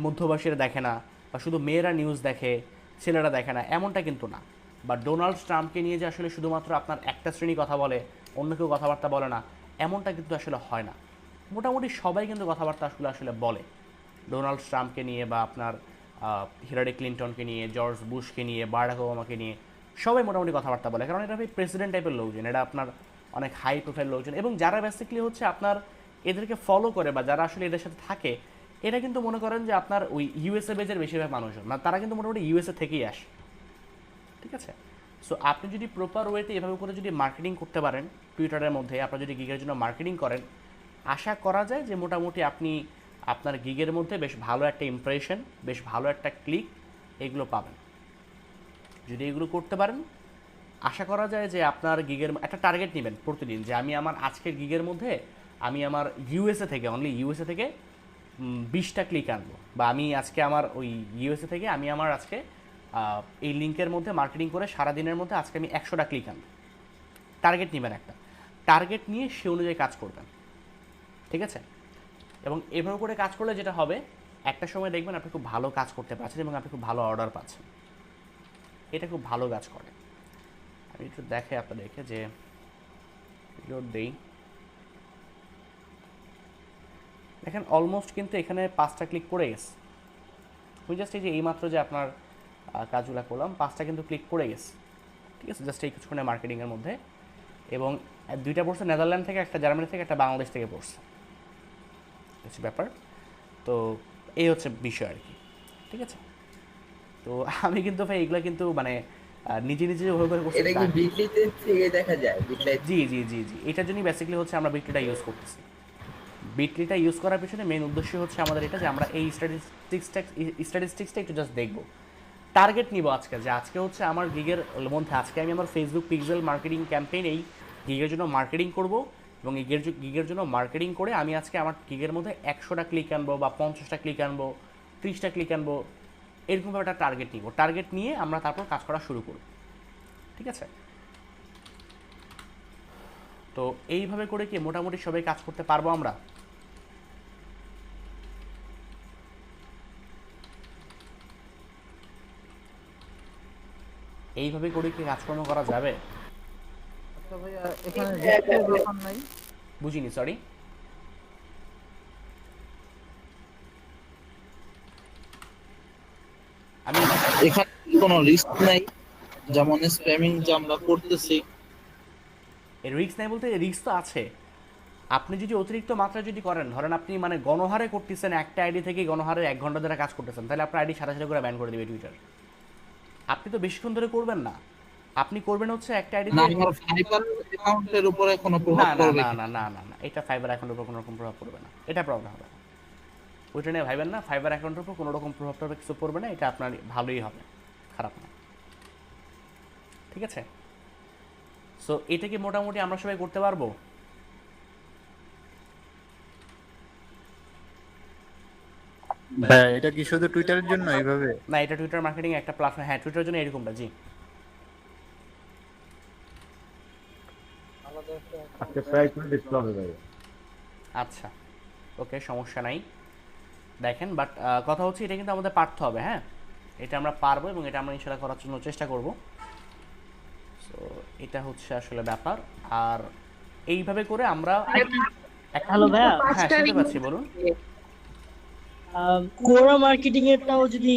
মধ্যবয়সীরা দেখে না, বা শুধু মেয়েরা নিউজ দেখে, ছেলেরা দেখে না, এমনটা কিন্তু না। বা ডোনাল্ড ট্রাম্পকে নিয়ে যে আসলে শুধুমাত্র আপনার একটা শ্রেণী কথা বলে, অন্য কেউ কথাবার্তা বলে না, এমনটা কিন্তু আসলে হয় না। মোটামুটি সবাই কিন্তু কথাবার্তা আসলে বলে ডোনাল্ড ট্রাম্পকে নিয়ে, বা আপনার হিলারি ক্লিন্টনকে নিয়ে, জর্জ বুশকে নিয়ে, বারাক ওবামাকে নিয়ে, সবাই মোটামুটি কথাবার্তা বলে, কারণ এটা প্রেসিডেন্ট টাইপের লোকজন, এটা আপনার অনেক হাই প্রোফাইল লোকজন, এবং যারা বেসিক্যালি হচ্ছে আপনার এদেরকে ফলো করে বা যারা আসলে এদের সাথে থাকে, এটা কিন্তু মনে করেন যে আপনার ওই ইউএসএ বেজের বেশিরভাগ মানুষজন না, তারা কিন্তু মোটামুটি ইউএসএ থেকেই আসে, ঠিক আছে? সো আপনি যদি প্রপার ওয়েতে এভাবে করে যদি মার্কেটিং করতে পারেন টুইটারের মধ্যে, আপনার যদি গিগের জন্য মার্কেটিং করেন, আশা করা যায় যে মোটামুটি আপনি আপনার গিগের মধ্যে বেশ ভালো একটা ইমপ্রেশন, বেশ ভালো একটা ক্লিক এগুলো পাবেন। যদি এগুলো করতে পারেন, আশা করা যায় যে আপনার গিগের একটা টার্গেট নেবেন প্রতিদিন, যে আমি আমার আজকের গিগের মধ্যে আমি আমার ইউএসএ থেকে, অনলি ইউএসএ থেকে 20টা ক্লিক আনবো, বা আমি আজকে আমার ওই ইউএসএ থেকে আমি আমার আজকে এই লিঙ্কের মধ্যে মার্কেটিং করে সারাদিনের মধ্যে আজকে আমি 100টা ক্লিক আনবো। টার্গেট নেবেন, একটা টার্গেট নিয়ে সে অনুযায়ী কাজ করবেন, ঠিক আছে? এবং এভাবে করে কাজ করলে যেটা হবে, একটা সময় দেখবেন আপনি খুব ভালো কাজ করতে পারছেন এবং আপনি খুব ভালো অর্ডার পাচ্ছেন। এটা খুব ভালো কাজ করে। আমি একটু দেখে আপনাদেরকে যে লোড দেই, দেখেন অলমোস্ট কিন্তু এখানে 5টা ক্লিক করে গেছে। আমি জাস্ট এই যে এইমাত্র যে আপনার কাজগুলো করলাম, 5টা কিন্তু ক্লিক করে গেছে, ঠিক আছে? জাস্ট এই কিছুক্ষণে মার্কেটিংয়ের মধ্যে, এবং 2টা পড়ছে নেদারল্যান্ড থেকে, একটা জার্মানি থেকে, একটা বাংলাদেশ থেকে পড়ছে, হচ্ছে ব্যাপার। তো এই হচ্ছে বিষয় আর কি, ঠিক আছে? তো আমি কিন্তু ভাই এগুলো কিন্তু মানে নিজে ওভাবে করে করছি। এটা কি বিটলিতে থেকে দেখা যায়? জি জি জি জি, এটার জন্যই বেসিক্যালি হচ্ছে আমরা বিটলিটা ইউজ করতেছি। বিটলিটা ইউজ করার পিছনে মেন উদ্দেশ্য হচ্ছে আমাদের এটা, যে আমরা এই স্ট্যাটিস্টিক্সটা একটু জাস্ট দেখবো, টার্গেট নিব আজকে, যে আজকে হচ্ছে আমার গিগের মধ্যে আজকে আমি আমার ফেসবুক পিক্সেল মার্কেটিং ক্যাম্পেইন এই গিগের জন্য মার্কেটিং করব, এবং এই গিগের জন্য মার্কেটিং করে আমি আজকে আমার গিগের মধ্যে 100টা ক্লিক আনবো, বা 50টা ক্লিক আনবো, 30টা ক্লিক আনবো, এরকমভাবে একটা টার্গেট নিব। টার্গেট নিয়ে আমরা তারপর কাজ করা শুরু করব, ঠিক আছে? তো এইভাবে করে কি মোটামুটি সবাই কাজ করতে পারবো আমরা? এইভাবে করে কি কাজকর্ম করা যাবে? আচ্ছা ভাইয়া, এখানে রিপ্লাই ব্যাপার নাই? বুঝিনি, সরি। আমি এখানে কোনো রিস্ক নাই, যেমন স্প্যামিং যে আমরা করতেছি। রিস্ক নাই বলতে রিস্ক তো আছে। আপনি যদি অতিরিক্ত মাত্রা যদি করেন, ধরেন আপনি মানে গণহারে করতেছেন, একটা আইডি থেকে গণহারে 1 ঘন্টা ধরে কাজ করতেছেন, তাহলে আপনার আইডি সাথে সাথে করে ব্যান করে দেবে টুইটার। আপনি তো বেশিক্ষণ ধরে করবেন না, আপনি করবেন হচ্ছে একটা আইডি না আমার ফাইবার অ্যাকাউন্টের উপরে কোনো না প্রভাব না পড়বে না কি? না না না না এটা ফাইবার অ্যাকাউন্টের উপর কোনো রকম প্রভাব পড়বে না, এটা প্রবলেম হবে না। ওইটা নিয়ে ভাইবেন না, ফাইবার অ্যাকাউন্টের উপর কোনো রকম প্রভাব টভাব কিছু পড়বে না, এটা আপনার ভালোই হবে, খারাপ না। ঠিক আছে, সো এটা কি মোটামুটি আমরা সবাই করতে পারবো? ভাই এটা কি শুধু টুইটারের জন্য এইভাবে? না, এটা টুইটার মার্কেটিং একটা প্ল্যাটফর্ম, হ্যাঁ টুইটারের জন্য এরকমটা, জি। আলাদা একটা আজকে প্রায় করে দেখতে হবে ভাই। আচ্ছা, ওকে, সমস্যা নাই। দেখেন বাট কথা হচ্ছে এটা কিন্তু আমাদের পারতে হবে, হ্যাঁ এটা আমরা পারবো এবং এটা আমরা ইনশাল্লাহ করার জন্য চেষ্টা করব। সো এটা হচ্ছে আসলে ব্যাপার। আর এইভাবে করে আমরা হ্যালো ভাইয়া। হ্যাঁ শুনতে পাচ্ছি, বলুন। কোরা মার্কেটিং এরটাও যদি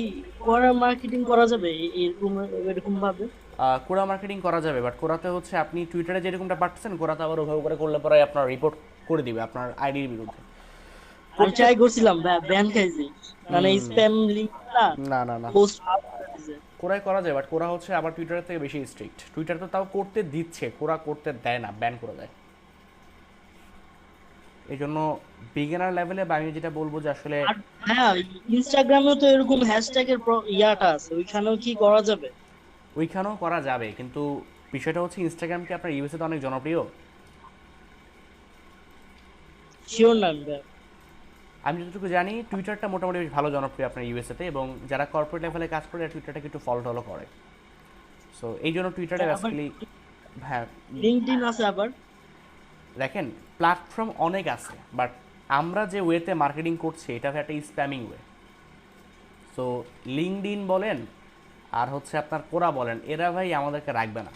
কোরা মার্কেটিং করা যাবে এরকম ভাবে? কোরা মার্কেটিং করা যাবে, বাট কোরাতে হচ্ছে আপনি টুইটারে যেরকমটা পাচ্ছেন, কোরাতে আবার ওভাবে করে করলে পরে আপনার রিপোর্ট করে দিবে আপনার আইডির বিরুদ্ধে। আমি ট্রাই করছিলাম ব্যান খাইছি, মানে স্প্যাম লিংক না না না, পোস্ট কোরাই করা যায়, বাট কোরা হচ্ছে আবার টুইটারের থেকে বেশি স্ট্রিক্ট। টুইটার তো তাও করতে দিচ্ছে, কোরা করতে দেয় না, ব্যান করে দেয়। এই জন্য বিগিনার লেভেলে বা আমি যেটা বলবো যে আসলে হ্যাঁ, ইনস্টাগ্রামেও তো এরকম হ্যাশট্যাগের ইয়াটা আছে, ওইখানেও কি করা যাবে? ওইখানেও করা যাবে, কিন্তু বিষয়টা হচ্ছে ইনস্টাগ্রাম কি আপনার ইউএসএ তে অনেক জনপ্রিয়? শিওর না ভাইয়া। আমি যতটুকু জানি টুইটারটা মোটামুটি বেশ ভালো জনপ্রিয় আপনার ইউএসএ তে, এবং যারা কর্পোরেট লেভেলে কাজ করে টুইটারটাকে একটু ফলো টলো করে। সো এই জন্য টুইটারে বেসিক্যালি হ্যাঁ লিংকডইন আছে আবার। দেখেন প্ল্যাটফর্ম অনেক আছে, বাট আমরা যে ওয়েতে মার্কেটিং করছি এটা একটা স্প্যামিং ওয়ে। সো লিঙ্কডইন বলেন আর হচ্ছে আপনার কোরা বলেন, এরা ভাই আমাদেরকে রাখবে না।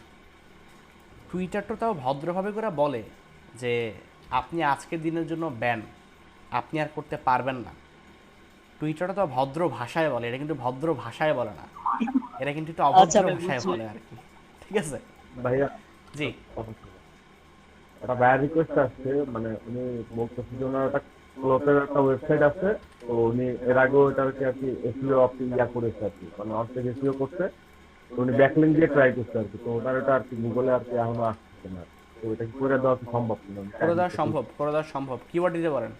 টুইটারটা তাও ভদ্রভাবে করে বলে যে আপনি আজকের দিনের জন্য ব্যান, আপনি আর করতে পারবেন না। টুইটারটা তো ভদ্র ভাষায় বলে, এটা কিন্তু ভদ্র ভাষায় বলে না, এরা কিন্তু একটু অভদ্র ভাষায় বলে আর কি। ঠিক আছে ভাইয়া জি, একটা ভাইয়ার রিকোয়েস্ট আসছে, মানে উনি বলতেছে যে ওনার একটা ক্লোথের একটা ওয়েবসাইট আছে, তো উনি এর আগেও এটাকে আর কি এসইও আপনি ইয়া করেছে আর কি, মানে অর্ধেক এসইও করছে, তো উনি ব্যাকলিং দিয়ে ট্রাই করছে আর কি, তো ওনার এটা আর কি গুগলে আর কি এখনো আসছে না, তো এটা কি করে দেওয়া কি সম্ভব কিনা? করে দেওয়া সম্ভব, করে দেওয়া সম্ভব। কিওয়ার্ড দিতে বলেন,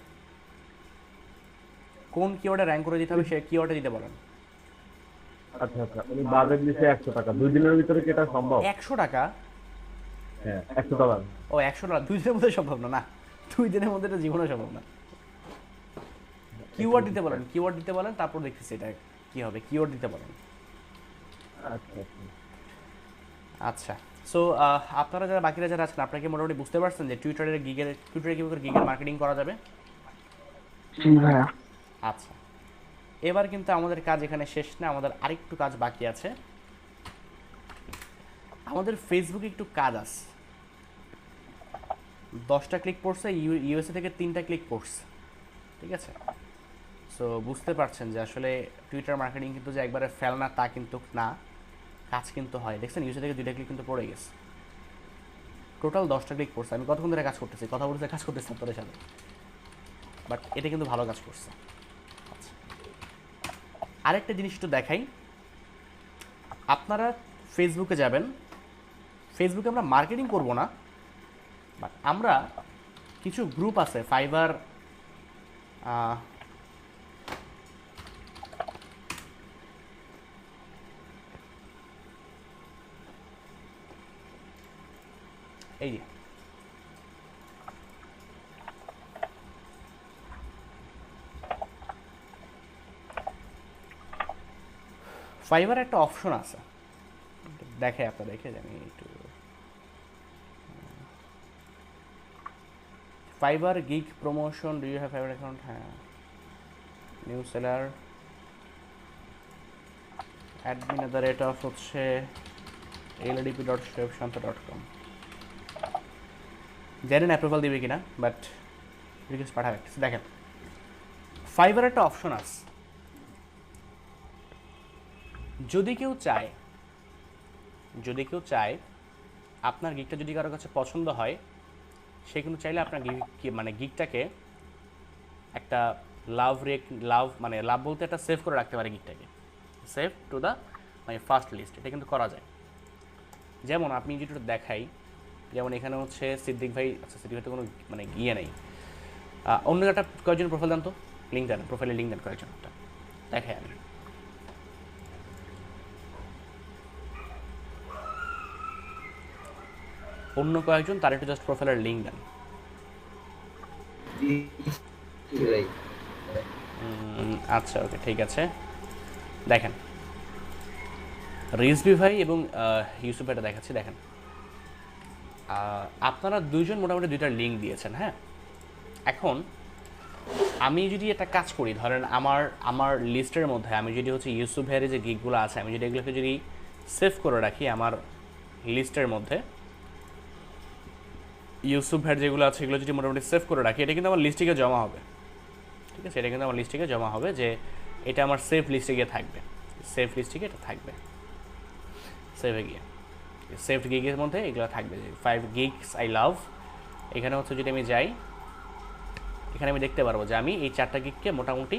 কোন কিওয়ার্ডে র্যাঙ্ক করে দিতে হবে সে কিওয়ার্ডে দিতে বলেন। আচ্ছা আচ্ছা, উনি বাজেট দিচ্ছে 100 টাকা, 2 দিনের ভিতরে কি এটা সম্ভব? 100 টাকা? হ্যাঁ 100 টাকা। ও 100 টাকা 2 দিনের মধ্যে সম্ভব না, না 2 দিনের মধ্যে এটা জীবনে সম্ভব না। কিওয়ার্ড দিতে বলেন, কিওয়ার্ড দিতে বলেন, তারপর দেখতেছি এটা কি হবে। কিওয়ার্ড দিতে বলেন। আচ্ছা আচ্ছা, সো আপনারা যারা বাকিরা যারা আছেন আপনারা কি মোটামুটি বুঝতে পারছেন যে টুইটারে কীভাবে গিগের মার্কেটিং করা যাবে? আচ্ছা, এবার কিন্তু আমাদের কাজ এখানে শেষ না, আমাদের আরেকটু কাজ বাকি আছে। আমাদের ফেসবুকে একটু কাজ আছে। 10টা ক্লিক পড়ছে, ইউএসএ থেকে 3টা ক্লিক পড়ছে। ঠিক আছে, সো বুঝতে পারছেন যে আসলে টুইটার মার্কেটিং কিন্তু যে একবারে ফেল না তা কিন্তু না, কাজ কিন্তু হয়। দেখছেন ইউএসএ থেকে 2টা ক্লিক কিন্তু পড়ে গেছে, টোটাল 10টা ক্লিক পড়ছে। আমি কতক্ষণ ধরে কাজ করতেছি, কথা বলতে কাজ করতেছি আপনাদের সাথে, বাট এটা কিন্তু ভালো কাজ করছে। আচ্ছা, আরেকটা জিনিস একটু দেখাই। আপনারা ফেসবুকে যাবেন, ফেসবুকে আমরা মার্কেটিং করব না, বাট আমরা কিছু গ্রুপ আছে ফাইবার, এই যে ফাইবার একটা অপশন আছে, দেখে আপনারা দেখে জানি একটু। Fiverr gig promotion, do you have Fiverr account? হ্যাঁ, নিউ সেলার admin@of হচ্ছে ldp.shoaibshanta.com। জানেন অ্যাপ্রুভাল দিবে কিনা, বাট রিকোয়েস্ট পাঠাবে। দেখেন ফাইবার একটা অপশন আছে, যদি কেউ চায় আপনার গিগটা যদি কারোর কাছে পছন্দ হয়, সে কিন্তু চাইলে আপনার মানে গিগটাকে একটা লাভ মানে লাভ বলতে একটা সেভ করে রাখতে পারে গিগটাকে, সেভ টু দ্য মানে ফার্স্ট লিস্ট, এটা কিন্তু করা যায়। যেমন আপনি যেটা দেখাই, যেমন এখানে হচ্ছে সিদ্দিক ভাই, আচ্ছা সিদ্দিক ভাই তো কোনো মানে ইয়ে নেই, অন্য একটা কয়েকজন প্রোফাইল দেন তো, লিঙ্ক দেন, প্রোফাইলে লিঙ্ক দেন কয়েকজনটা দেখাই আমি। অন্য কয়েকজন তার একটু জাস্ট প্রোফাইলের লিঙ্ক দেন। আচ্ছা ওকে ঠিক আছে, দেখেন রিজভি ভাই এবং ইউসুফ ভাইটা দেখাচ্ছি, দেখেন আপনারা দুইজন মোটামুটি দুইটা লিঙ্ক দিয়েছেন। হ্যাঁ, এখন আমি যদি একটা কাজ করি, ধরেন আমার লিস্টের মধ্যে আমি যদি হচ্ছে ইউসুফ ভাইয়ের যে গিগগুলো আছে আমি যদি এগুলোকে যদি সেভ করে রাখি আমার লিস্টের মধ্যে, ইউসুফ ভাইয়ের যেগুলো আছে এগুলো যদি মোটামুটি সেভ করে রাখি, এটা কিন্তু আমার লিস্টিকে জমা হবে। ঠিক আছে, এটা কিন্তু আমার লিস্টিকে জমা হবে, যে এটা আমার সেভ লিস্টে গিয়ে থাকবে, সেভ লিস্টে এটা থাকবে, সেভে গিয়ে সেভড গিগের মধ্যে এগুলো থাকবে, যে 5 gigs আই লাভ। এখানে হচ্ছে যদি আমি যাই, এখানে আমি দেখতে পারবো যে আমি এই 4টা গিগকে মোটামুটি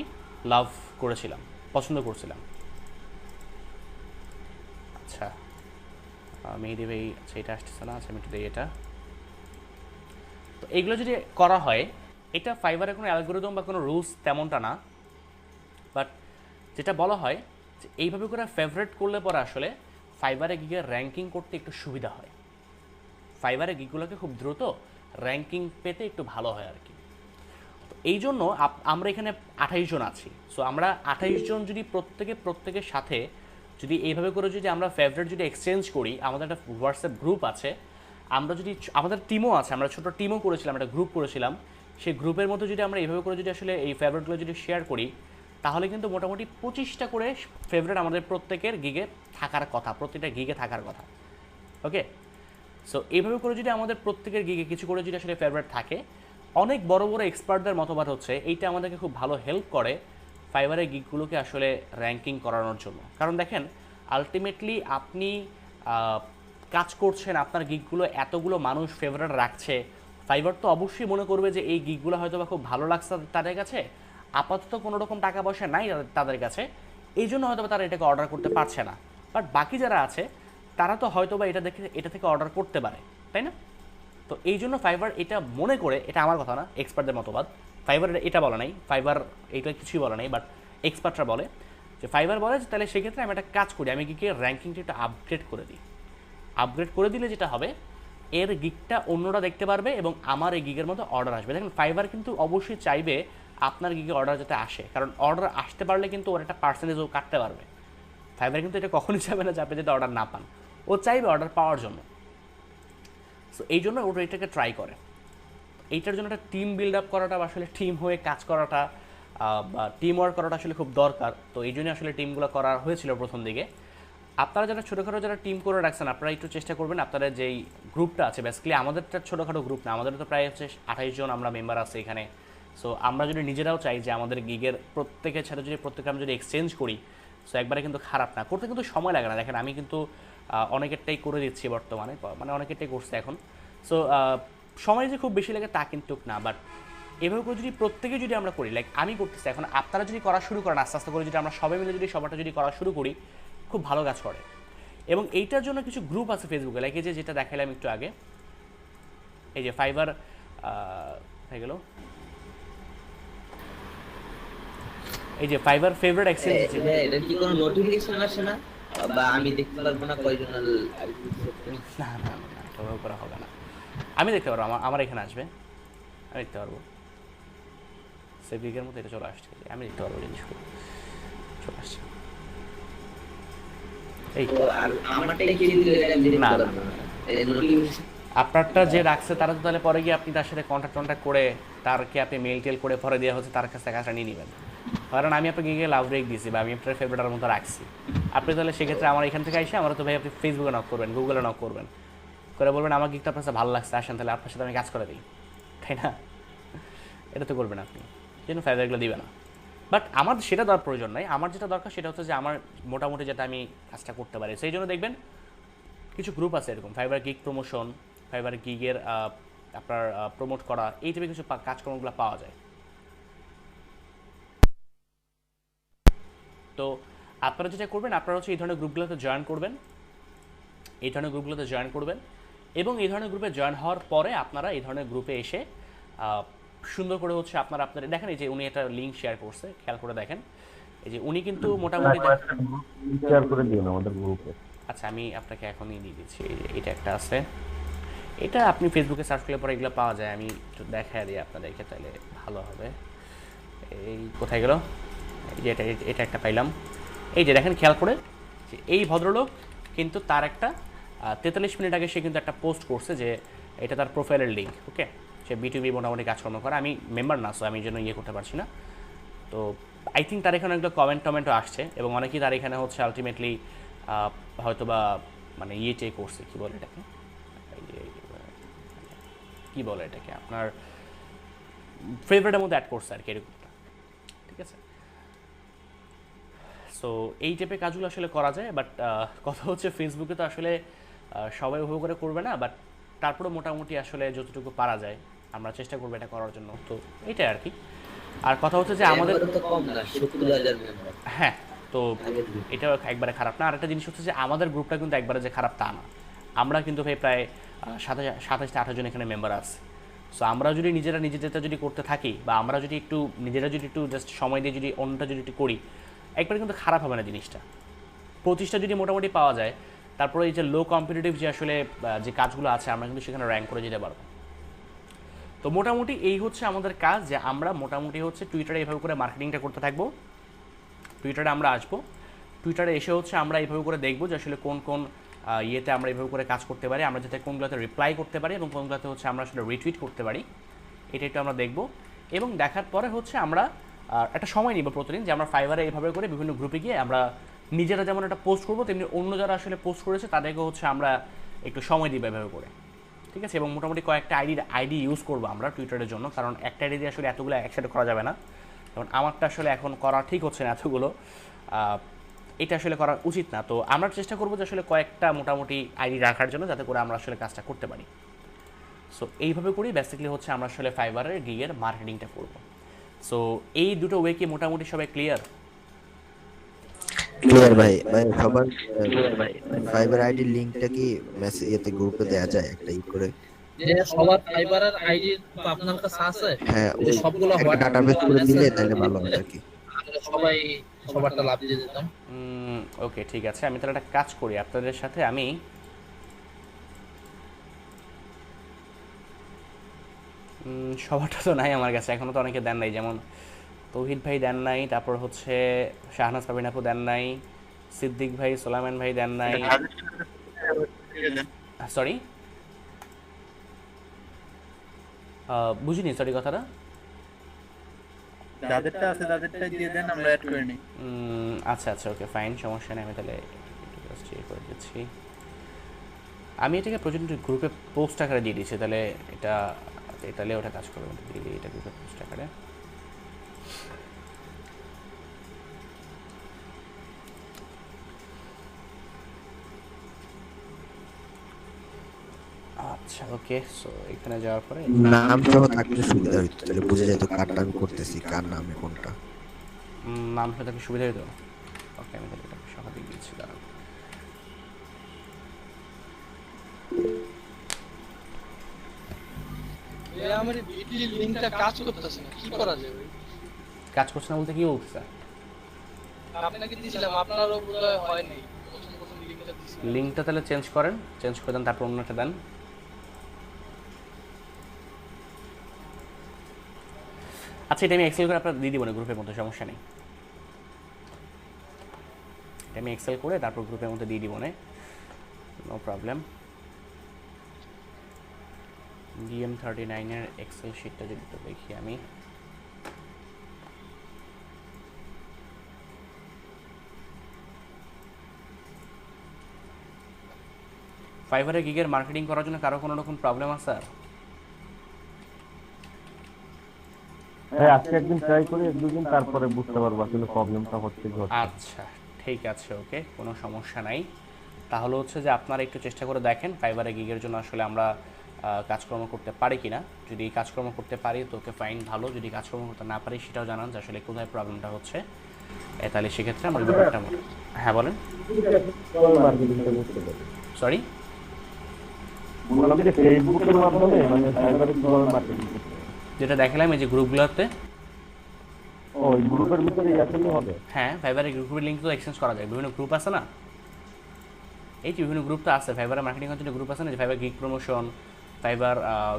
লাভ করেছিলাম, পছন্দ করছিলাম। আচ্ছা মেহেদি ভাই, আচ্ছা এটা আসতেছে না, আচ্ছা আমি একটু দিই এটা। তো এইগুলো যদি করা হয়, এটা ফাইবারের কোনো অ্যালগোরিদম বা কোনো রুলস তেমনটা না, বাট যেটা বলা হয় যে এইভাবে করে ফেভারিট করলে পরে আসলে ফাইবারে গিগের র্যাঙ্কিং করতে একটু সুবিধা হয়, ফাইবারে গিগগুলোকে খুব দ্রুত র্যাঙ্কিং পেতে একটু ভালো হয় আর কি। তো এই জন্য আমরা এখানে 28 জন আছি, সো আমরা 28 জন যদি প্রত্যেকের সাথে যদি এইভাবে করে যদি আমরা ফেভারিট যদি এক্সচেঞ্জ করি, আমাদের একটা হোয়াটসঅ্যাপ গ্রুপ আছে, আমরা যদি আমাদের টিমও আছে, আমরা ছোটো টিমও করেছিলাম, একটা গ্রুপ করেছিলাম, সেই গ্রুপের মধ্যে যদি আমরা এইভাবে করে যদি আসলে এই ফেভারিটগুলো যদি শেয়ার করি, তাহলে কিন্তু মোটামুটি 25টা করে ফেভারিট আমাদের প্রত্যেকের গিগে থাকার কথা, প্রত্যেকটা গিগে থাকার কথা। ওকে, সো এইভাবে করে যদি আমাদের প্রত্যেকের গিগে কিছু করে যদি আসলে ফেভারিট থাকে, অনেক বড় বড় এক্সপার্টদের মতবাদ হচ্ছে এইটা আমাদেরকে খুব ভালো হেল্প করে ফাইবারের গিগগুলোকে আসলে র্যাঙ্কিং করানোর জন্য। কারণ দেখেন আলটিমেটলি আপনি কাজ করছেন, আপনার গিগগুলো এতগুলো মানুষ ফেভারিট রাখছে, ফাইবার তো অবশ্যই মনে করবে যে এই গিগগুলো হয়তো বা খুব ভালো লাগছে তাদের কাছে, আপাতত কোনো রকম টাকা পয়সা নাই তাদের কাছে, এই জন্য হয়তো তারা এটাকে অর্ডার করতে পারছে না। বাট বাকি যারা আছে তারা তো হয়তো বা এটা দেখে এটা থেকে অর্ডার করতে পারে, তাই না? তো এই জন্য ফাইবার এটা মনে করে, এটা আমার কথা না, এক্সপার্টদের মতবাদ, ফাইবার এটা বলে নাই, ফাইবার এইটা কিছুই বলে নাই, বাট এক্সপার্টরা বলে যে ফাইবার বলে যে তাহলে সেক্ষেত্রে আমি একটা কাজ করি, আমি গিগের র্যাঙ্কিংটা একটু আপগ্রেড করে দিই। আপগ্রেড করে দিলে যেটা হবে, এর গিগটা অন্যরা দেখতে পারবে এবং আমার এই গিগের মধ্যে অর্ডার আসবে। দেখেন ফাইবার কিন্তু অবশ্যই চাইবে আপনার গিগে অর্ডার যাতে আসে, কারণ অর্ডার আসতে পারলে কিন্তু ওর একটা পার্সেন্টেজ ও কাটতে পারবে। ফাইবার কিন্তু এটা কখনোই চাইবে না যে আপনি যাতে অর্ডার না পান, ও চাইবে অর্ডার পাওয়ার জন্য। সো এই জন্য ওটা এটাকে ট্রাই করে। এইটার জন্য একটা টিম বিল্ড আপ করাটা বা আসলে টিম হয়ে কাজ করাটা বা টিম ওয়ার্ক করাটা আসলে খুব দরকার। তো এই জন্যই আসলে টিমগুলো করা হয়েছিল প্রথম দিকে। আপনারা যারা ছোটোখাটো যারা টিম করে রাখছেন, আপনারা একটু চেষ্টা করবেন আপনারা যেই গ্রুপটা আছে, বেসিক্যালি আমাদেরটা ছোটোখাটো গ্রুপ না, আমাদের তো প্রায় হচ্ছে 28 জন আমরা মেম্বার আছে এখানে। সো আমরা যদি নিজেরাও চাই যে আমাদের গিগের প্রত্যেকের সাথে যদি প্রত্যেকে আমরা যদি এক্সচেঞ্জ করি, সো একবারে কিন্তু খারাপ না, করতে কিন্তু সময় লাগে না। দেখেন আমি কিন্তু অনেকেরটাই করে দিচ্ছি বর্তমানে, মানে অনেকেরটাই করছে এখন। সো সময় যে খুব বেশি লাগে তা কিন্তু না, বাট এভাবে করে যদি প্রত্যেকে যদি আমরা করি, লাইক আমি করতেছি এখন, আপনারা যদি করা শুরু করেন আস্তে আস্তে করে, যদি আমরা সবাই মিলে যদি সবারটা যদি করা শুরু করি, খুব ভালো কাজ করে। এবং এইটার জন্য কিছু গ্রুপ আছে ফেসবুকে, লাইক এই যে যেটা দেখালাম একটু আগে, এই যে ফাইবার হয়ে গেল, এই যে ফাইবার ফেভারিট এক্সচেঞ্জ, এটা কি কোনো নোটিফিকেশন আসে না বা আমি দেখতে পারবো না কয়জন? না না না, এভাবে করা হবে না, আমি দেখতে পারবো, আমার এখানে আসবে, আমি দেখতে পারবো, সেভিকের মতো এটা চলে আসছে, আমি দেখতে পারবো জিনিসগুলো চলে আসছে। এই না আপনারটা যে রাখছে তারা তো তাহলে পরে গিয়ে আপনি তার সাথে কন্ট্যাক্ট করে তারকে আপনি মেল টেল করে পরে দেওয়া হচ্ছে, তার কাছে কাজটা নিয়ে নেবেন। কারণ আমি আপনাকে গিয়ে লাভ রেক দিয়েছি বা আমি আপনার ফেভারিটের মতো রাখছি, আপনি তাহলে সেক্ষেত্রে আমার এখান থেকে এসে আমার তো ভাই আপনি ফেসবুকে নক করবেন, গুগলে নক করবেন, করে বলবেন আমার গিকটা আপনার সাথে ভালো লাগছে, আসেন তাহলে আপনার সাথে আমি কাজ করে দিই, তাই না? এটা তো করবেন আপনি, যেন ফেভারিটগুলো দিবে না। বাট আমার সেটা দেওয়ার প্রয়োজন নাই, আমার যেটা দরকার সেটা হচ্ছে যে আমার মোটামুটি যেটা আমি কাজটা করতে পারি। সেই জন্য দেখবেন কিছু গ্রুপ আছে এরকম, ফাইবার গিগ প্রমোশন, ফাইবার গিগের আপনার প্রমোট করা, এই টাইপের কিছু কাজকর্মগুলো পাওয়া যায়। তো আপনারা যেটা করবেন, আপনারা হচ্ছে এই ধরনের গ্রুপগুলোতে জয়েন করবেন, এই ধরনের গ্রুপগুলোতে জয়েন করবেন এবং এই ধরনের গ্রুপে জয়েন হওয়ার পরে আপনারা এই ধরনের গ্রুপে এসে সুন্দর করে হচ্ছে আপনারা দেখেন এই যে উনি একটা লিঙ্ক শেয়ার করছে, খেয়াল করে দেখেন এই যে উনি কিন্তু মোটামুটি শেয়ার করে দিন আমাদের গ্রুপে। আচ্ছা আমি আপনাকে এখনই দিয়ে দিচ্ছি। এটা একটা আছে, এটা আপনি ফেসবুকে সার্চ করলে পরে এগুলো পাওয়া যায়। আমি একটু দেখাই দিই আপনাদেরকে, তাহলে ভালো হবে। এই কোথায় গেল, এই যে এটা একটা পাইলাম। এই যে দেখেন খেয়াল করে যে এই ভদ্রলোক কিন্তু তার একটা 43 মিনিট আগে সে কিন্তু একটা পোস্ট করছে যে এটা তার প্রোফাইলের লিঙ্ক। ওকে, সে বিটুবি মোটামুটি কাজকর্ম করে। আমি মেম্বার না, সো আমি জন্য করতে পারছি না। তো আই থিঙ্ক তার এখানে একটা কমেন্টও আসছে এবং অনেকেই তার এখানে হচ্ছে আলটিমেটলি হয়তো বা মানে করছে, কী বলে এটাকে, কী বলে এটাকে, আপনার ফেভারিটের মধ্যে অ্যাড করছে আর কি, এরকমটা। ঠিক আছে, সো এই টাইপের কাজগুলো আসলে করা যায়। বাট কথা হচ্ছে ফেসবুকে তো আসলে সবাই উপভোগ করে করবে না, বাট তারপরে মোটামুটি আসলে যতটুকু পারা যায় আমরা চেষ্টা করবো এটা করার জন্য। তো এইটাই আর কি। আর কথা হচ্ছে যে আমাদের হ্যাঁ, তো এটাও একবারে খারাপ না। আর একটা জিনিস হচ্ছে যে আমাদের গ্রুপটা কিন্তু একবারে যে খারাপ তা না। আমরা কিন্তু ভাই প্রায় 27-28 জন এখানে মেম্বার আছে। সো আমরা যদি নিজেদের যদি করতে থাকি, বা আমরা যদি একটু জাস্ট সময় দিয়ে যদি অন্যটা যদি একটু করি, একবারে কিন্তু খারাপ হবে না জিনিসটা। 25টা যদি মোটামুটি পাওয়া যায়, তারপরে এই যে লো কম্পিটিটিভ যে আসলে যে কাজগুলো আছে আমরা কিন্তু সেখানে র্যাঙ্ক করে যেতে পারবো। তো মোটামুটি এই হচ্ছে আমাদের কাজ, যে আমরা মোটামুটি হচ্ছে টুইটারে এইভাবে করে মার্কেটিংটা করতে থাকবো। টুইটারে আমরা আসবো, টুইটারে এসে হচ্ছে আমরা এইভাবে করে দেখবো যে আসলে কোন কোন ইয়েতে আমরা এইভাবে করে কাজ করতে পারি, আমরা যাতে কোনগুলোতে রিপ্লাই করতে পারি এবং কোনগুলোতে হচ্ছে আমরা আসলে রিটুইট করতে পারি, এটা একটু আমরা দেখবো। এবং দেখার পরে হচ্ছে আমরা একটা সময় নিব প্রতিদিন, যে আমরা ফাইবারে এইভাবে করে বিভিন্ন গ্রুপে গিয়ে আমরা নিজেরা যেমন একটা পোস্ট করবো, তেমনি অন্য যারা আসলে পোস্ট করেছে তাদেরকে হচ্ছে আমরা একটু সময় দিব এভাবে করে। ঠিক আছে, এবং মোটামুটি কয়েকটা আইডি ইউজ করবো আমরা টুইটারের জন্য, কারণ একটা আইডি দিয়ে আসলে এতগুলো একসাথে করা যাবে না। যেমন আমারটা আসলে এখন করা ঠিক হচ্ছে না এতগুলো, এটা আসলে করা উচিত না। তো আমরা চেষ্টা করবো যে আসলে কয়েকটা মোটামুটি আইডি রাখার জন্য, যাতে করে আমরা আসলে কাজটা করতে পারি। সো এইভাবে করেই বেসিক্যালি হচ্ছে আমরা আসলে ফাইবারের গিগের মার্কেটিংটা করবো। সো এই দুটো ওয়ে কি মোটামুটি সবাই ক্লিয়ার? ক্লিয়ার ভাই। সবার ফাইবার আইডি লিংকটা কি মেসেজ এতে গ্রুপে দেয়া যায় একটা করে? যে সবার ফাইবারের আইডি আপনার কাছে আছে, হ্যাঁ, ওই সবগুলো একটা ডাটাবেস করে দিলে তাহলে ভালো হয় আর কি। সবাই সবারটা লাভ দিয়ে দিতাম। ওকে, ঠিক আছে, আমি তাহলে একটা কাজ করি, আপনাদের সাথে আমি সবারটা তো নাই আমার কাছে, এখনও তো অনেকে দেন নাই, যেমন তৌহিদ ভাই দেন নাই, তারপর হচ্ছে শাহনাজ পারভিন আপু দেন নাই, সিদ্দিক ভাই, সোলাইমান ভাই দেন নাই। সরি, বুঝিনি, সরি কথাটা। যাদেরটা আছে তাদেরটা দিয়ে দেন, আমরা অ্যাড করে নিই। আচ্ছা আচ্ছা, ওকে ফাইন, সমস্যা নেই, আমি তাহলে করে দিচ্ছি। আমি এটাকে প্রচণ্ড গ্রুপে পোস্ট আকারে দিয়ে দিচ্ছি, তাহলে তাহলে ওটা কাজ করবে। দিয়ে দিই এটা গ্রুপে পোস্ট আকারে। আচ্ছা ওকে, সো এখানে যাওয়ার পরে নাম সহ থাকলে সুবিধা হইতো, তাহলে বুঝে যেত কারটা আমি করতেছি, কার নামে কোনটা। নাম সহ থাকলে সুবিধা হইতো। ওকে, আমি তাহলে এটা সহ দিয়ে দিচ্ছি, দাঁড়ান। আমার বিটি লিংকটা কাজ করতেছে না, কি করা যাবে? কাজ করছে না বলতে কি বলছে? আপনাকে দিয়েছিলাম, আপনারও বোধহয় হয়নি, প্রথম লিংকটা দিয়েছিলাম। লিংকটা তাহলে চেঞ্জ করে দেন, তারপর অন্যটা দেন। আচ্ছা, এটা আমি এক্সেল করে আপনার দিয়ে দিব না গ্রুপের মধ্যে, সমস্যা নেই। এটা আমি এক্সেল করে তারপর গ্রুপের মধ্যে দিয়ে দিব না, নো প্রবলেম। DM39 এর এক্সেল শিটটা যদি তো দেখি আমি। ফাইবারে গিগের মার্কেটিং করার জন্য কারো কোনো রকম প্রবলেম আছে স্যার? হ্যাঁ, আজকে একদিন ট্রাই করি, এক দুদিন, তারপরে বুঝতে পারবো আসলে প্রবলেমটা হচ্ছে কি হচ্ছে। আচ্ছা ঠিক আছে, ওকে, কোনো সমস্যা নাই। তাহলে হচ্ছে যে আপনারা একটু চেষ্টা করে দেখেন ফাইবারে গিগের জন্য আসলে আমরা কাজকর্ম করতে পারি কিনা। যদি কাজকর্ম করতে পারি তো ওকে ফাইন, ভালো। যদি কাজকর্ম করতে না পারি সেটাও জানান যে আসলে কোথায় প্রবলেমটা হচ্ছে, তাহলে সেক্ষেত্রে আমরা ব্যাপারটা। হ্যাঁ বলেন, সরি। বললাম যে ফেসবুকের মাধ্যমে মানে ফাইবারে কিভাবে মার্কেটিং করতে হবে? যেটা দেখালাম এই যে গ্রুপগুলোতে, ওই গ্রুপের ভিতরে আসলে হবে। হ্যাঁ ফাইবারের গ্রুপের লিঙ্ক তো এক্সচেঞ্জ করা যায়, বিভিন্ন গ্রুপ আছে না, এই যে বিভিন্ন গ্রুপ তো আছে ফাইবারের মার্কেটিং এর জন্য গ্রুপ আছে না, যে fibre gig promotion, fibre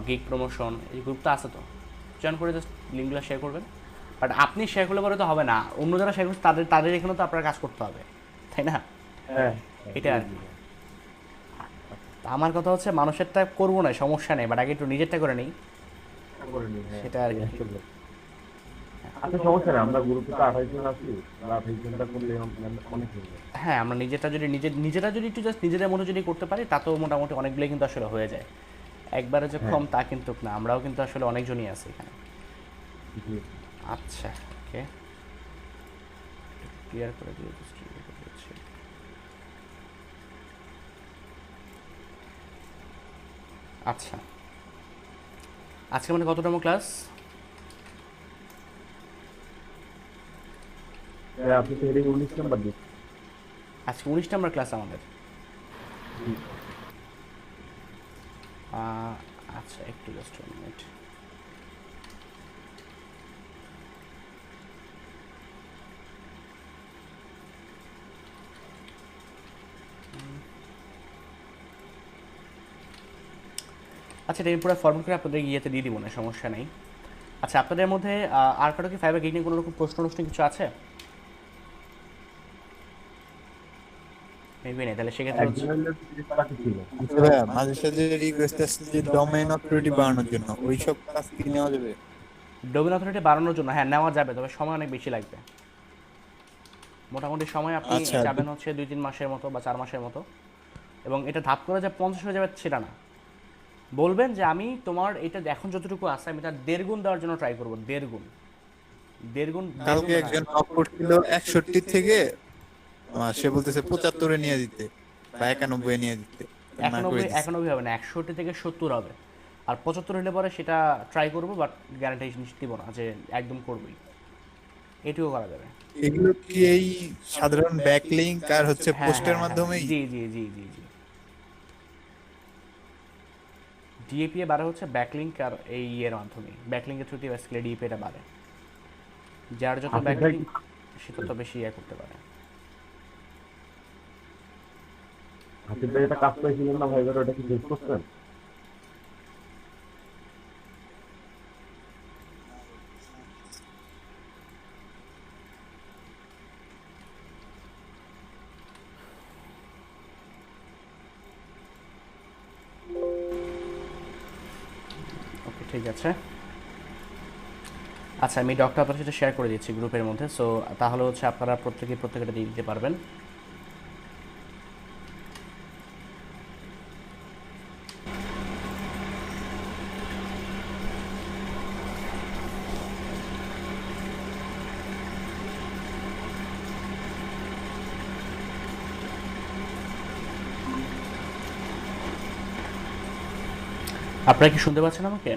gig promotion, এই গ্রুপ তো আছে, তো জয়েন করে জাস্ট লিঙ্কগুলো শেয়ার করবেন। বাট আপনি শেয়ার করলে পরে তো হবে না, অন্য যারা শেয়ার করছে তাদের এখানে তো আপনার কাজ করতে হবে, তাই না? হ্যাঁ এটা আর কি। আমার কথা হচ্ছে মানুষেরটা করবো না, সমস্যা নেই, বাট আগে একটু নিজেরটা করে নিই, সেটা আর কি। আচ্ছা সমস্যা নেই, আমরা গ্রুপে তো 28 জন আছি, 28 জনটা করলে অনেক হয়ে যাবে। হ্যাঁ আমরা নিজেরা যদি একটু জাস্ট নিজেদের মতো যদি করতে পারি তাতেও মোটামুটি অনেকগুলো কিন্তু আসলে হয়ে যায়, একবারে যে কম তা কিন্তু না, আমরাও কিন্তু আসলে অনেকজনই আছি এখানে। আচ্ছা ওকে, ক্লিয়ার করে দিয়ে দিচ্ছি। আচ্ছা আজকে মানে কততম ক্লাস? আপনি তো হেডিং 19 নাম্বার দিন। আজকে 19 নম্বর ক্লাস আমাদের। আচ্ছা একটু জাস্ট 1 মিনিট। আচ্ছা এটা পুরো ফর্ম করে আপনাদের ইয়েতে দিয়ে দিব না, সমস্যা নেই। আচ্ছা আপনাদের মধ্যে আর কারো কি ফাইবার গিগ নিয়ে কোনো রকম প্রশ্ন কিছু আছে? মেবি নেই, তাহলে সেক্ষেত্রে মাঝে সাথে রিকোয়েস্ট আসছে যে ডোমেইন অথরিটি বাড়ানোর জন্য, ওইসব কাজ কি নেওয়া যাবে? ডোমেইন অথরিটি বাড়ানোর জন্য হ্যাঁ নেওয়া যাবে, তবে সময় অনেক বেশি লাগবে। মোটামুটি সময় আপনি যাবেন হচ্ছে 2-3 মাসের মতো বা 4 মাসের মতো, এবং এটা ধাপ করে যে 50 হয়ে যাবে সেটা না। বলবেন যে আমি তোমার এটা এখন যতটুকু আছে আমি তার 1.5 গুণ দেওয়ার জন্য ট্রাই করবো, 1.5 গুণ। কালকে একজন নক করছিল 61 থেকে, সে বলতেছে 75 এ নিয়ে দিতে বা 91 এ নিয়ে দিতে। 91 হবে না, 61 থেকে 70 হবে, আর 75 হলে পরে সেটা ট্রাই করবো, বাট গ্যারান্টি দিব না যে একদম করবোই, এটুকু করা যাবে। এগুলো কি এই সাধারণ ব্যাকলিংক আর হচ্ছে পোস্টের মাধ্যমেই? জি জি জি জি জি, ডিএপি এ বাড়ে হচ্ছে ব্যাকলিংক আর এই এর মাধ্যমে, ব্যাকলিংকের থ্রুতে বেসিক্যালি ডিএপি এটা বাড়ে, যার যত ব্যাকলিংক সে তত বেশি ইয়ে করতে পারে। হাসিব ভাই এটা কাজ পাইছিলেন না ভাই, ওটা কি শেষ করছেন? ওকে ঠিক আছে। আচ্ছা আমি ডক্টর আপনার সাথে শেয়ার করে দিচ্ছি গ্রুপের মধ্যে, সো তাহলে হচ্ছে আপনারা প্রত্যেকটা দিয়ে দিতে পারবেন। আপনারা কি শুনতে পাচ্ছেন আমাকে?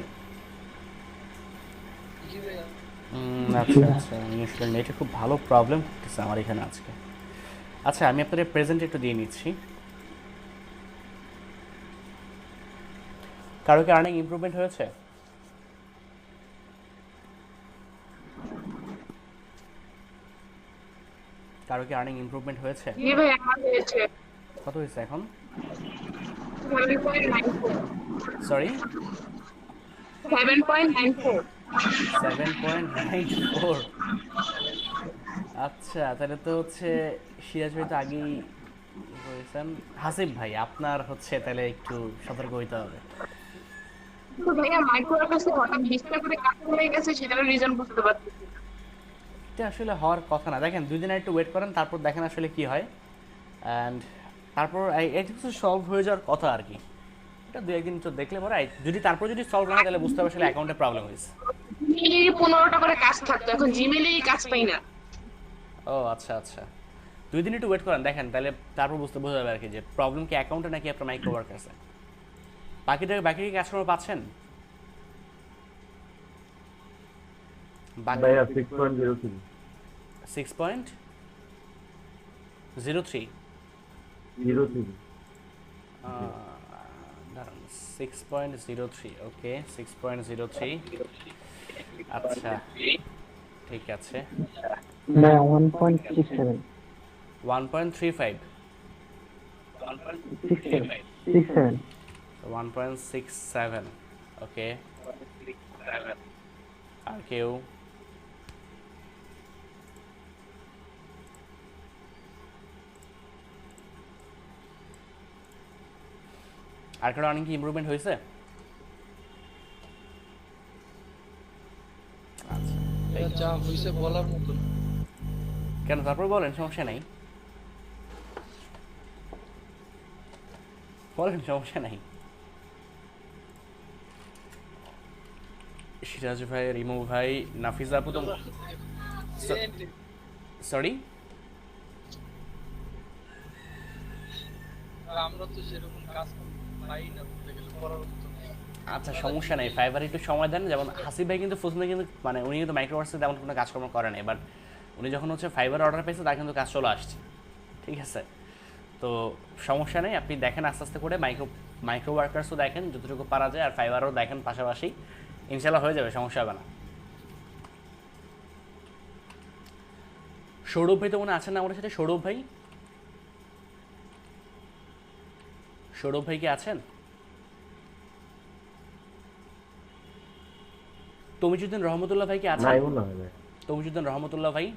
আচ্ছা আচ্ছা, আসলে নেটে খুব ভালো প্রবলেম হচ্ছে আমার এখানে আজকে। আচ্ছা আমি আপনাদের প্রেজেন্ট একটু দিয়ে নিচ্ছি। কারো কি আর্নিং ইমপ্রুভমেন্ট হয়েছে? কারো কি আর্নিং ইমপ্রুভমেন্ট হয়েছে? কত হয়েছে এখন? সরি 7.94। আচ্ছা তাহলে তো হচ্ছে সিরাজ ভাই তো আগেই হয়েছেন। হাসিব ভাই আপনার হচ্ছে তাহলে একটু সতর্ক হইতে হবে। এটা আসলে হওয়ার কথা না, দেখেন 2 দিন একটু ওয়েট করেন, তারপর দেখেন আসলে কি হয়, অ্যান্ড তারপর এটা কিছু সলভ হয়ে যাওয়ার কথা আর কি। এটা 2-1 দিন তো দেখলে পরে যদি তারপর যদি সলভ না হয় তাহলে বুঝতে হবে আসলে অ্যাকাউন্টে প্রবলেম হয়েছে। 15টা করে কাজ থাকতো, এখন জিমেইলেই কাজ পাই না। ও আচ্ছা আচ্ছা, 2 দিন একটু ওয়েট করেন, দেখেন তাহলে তারপর বোঝা যাবে আর কি যে প্রবলেম কি অ্যাকাউন্টে নাকি আপনার মাইক্রো ওয়ার্কার্সে। বাকি কাস্টমার পাচ্ছেন? ভাই 6.03 6.03 দাঁড়ান 6.03 ওকে 6.03 আচ্ছা ঠিক আছে না 1.67 1.35 67 1.67 ওকে আর কেউ আর কারো অনেক ইমপ্রুভমেন্ট হয়েছে যা হইছে বলার মতো না। কেন তারপর বলেন সমস্যা নাই বলেন সমস্যা নাই সিরাজ ভাই রিমু ভাই নাফিজা আপু তো সরি আমরা তো সেরকম কাজ পাই না বলতে গেলে, করার মতো নেই। আচ্ছা সমস্যা নেই ফাইবার একটু সময় দেন যেমন হাসিব ভাই কিন্তু প্রথমে কিন্তু মানে উনি কিন্তু মাইক্রোওয়ার্সে তেমন কোনো কাজকর্ম করেন এবার উনি যখন হচ্ছে ফাইবার অর্ডার পেয়েছে তার কিন্তু কাজ চলে আসছে ঠিক আছে তো সমস্যা নেই আপনি দেখেন আস্তে আস্তে করে মাইক্রো ওয়ার্কার্সও দেখেন যতটুকু পারা যায় আর ফাইবারও দেখেন পাশাপাশি ইনশাল্লাহ হয়ে যাবে সমস্যা হবে না সৌরভ ভাই তো মনে আছেন না আমাদের সাথে সৌরভ ভাই সৌরভ ভাই কি আছেন তমিজুদ্দিন রহমতুল্লাহ ভাই কি আছেন নাই মনে হয় না। তমিজুদ্দিন রহমতুল্লাহ ভাই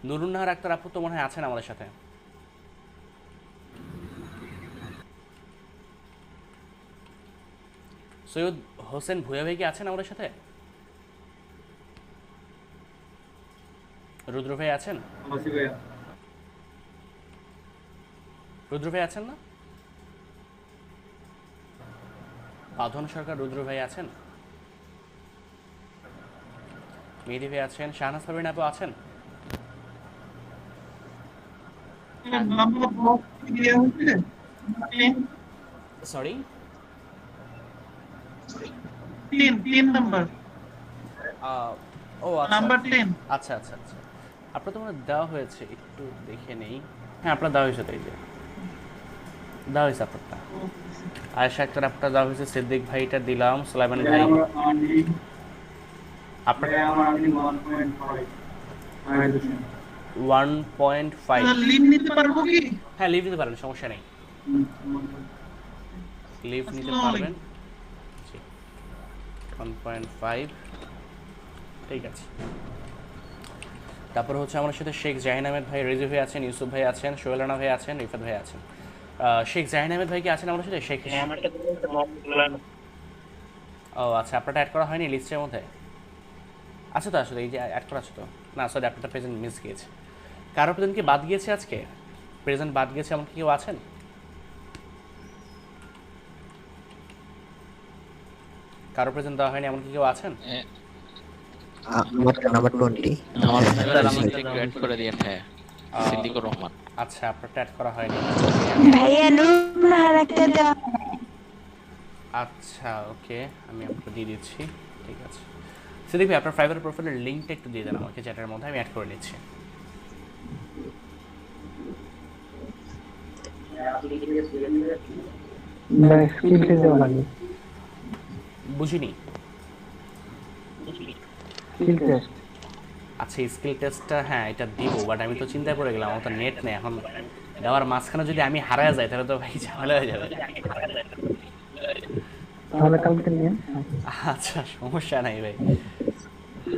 নুরুন্নাহার আক্তার আপু তো মনে হয় আছেন আমাদের সাথে সৈয়দ হোসেন ভুয়া ভাই কি আছেন আমাদের সাথে রুদ্র ভাই আছেন রুদ্র ভাই আছেন না বাঁধন সরকার রুদ্র ভাই আছেন মেহেদি ভাই আছেন শাহনাজ পারভিন আপু আছেন সরি 3 নাম্বার ও নাম্বার 10 আচ্ছা আচ্ছা আচ্ছা আপনার তো মনে দেওয়া হয়েছে একটু দেখে নেই হ্যাঁ আপনার দেওয়া হয়েছে তাই যে দেওয়া হয়েছে আপনারটা আয়েশা আক্তার আপনার দেওয়া হয়েছে সিদ্দিক ভাইটা দিলাম সুলাইমান ভাই আপনার 1.5 লিভ নিতে পারবো কি হ্যাঁ লিভ নিতে পারেন সমস্যা নেই লিভ নিতে পারবেন জি 1.5 ঠিক আছে তারপর হচ্ছে আমার সাথে শেখ জাহিন আহমেদ ভাই রেজু ভাই আছেন ইউসুফ ভাই আছেন সোহেল রানা ভাই আছেন রিফাত ভাই আছেন শেখ জাহিন আহমেদ ভাই কি আছেন আমার সাথে শেখ ও আচ্ছা আপনারটা অ্যাড করা হয়নি লিস্টের মধ্যে আচ্ছা তো আসলে এই যে অ্যাড করা আছে তো না সরি আপনারটা প্রেজেন্ট মিস গিয়েছে কারো প্রেজেন্ট কি বাদ গিয়েছে আজকে প্রেজেন্ট বাদ গিয়েছে এমন কি কেউ আছেন কারো প্রেজেন্ট দেওয়া হয়নি এমন কি কেউ আছেন নাম্বার 20 আমার ফ্রেন্ডরা আমাকে একটু অ্যাড করে দিয়েন হ্যাঁ সিদ্দিকুর রহমান আচ্ছা আপনারটা অ্যাড করা হয়নি ভাইয়া নুরুন্নাহার একটা দাও আচ্ছা ওকে আমি আপনাকে দিয়ে দিচ্ছি ঠিক আছে সিদ্দিক ভাই আপনার ফাইবার প্রোফাইলের লিঙ্কটা একটু দিয়ে দেন আমাকে চ্যাটের মধ্যে আমি অ্যাড করে নিচ্ছি বুঝিনি আচ্ছা স্কিল টেস্টটা হ্যাঁ এটা দিব বাট আমি তো চিন্তায় পড়ে গেলাম আমার তো নেট নেই এখন দেওয়ার মাঝখানে যদি আমি হারায় যাই তাহলে তো ভাই ঝামেলা হয়ে যাবে তাহলে কালকে নিয়ে আচ্ছা সমস্যা নাই ভাই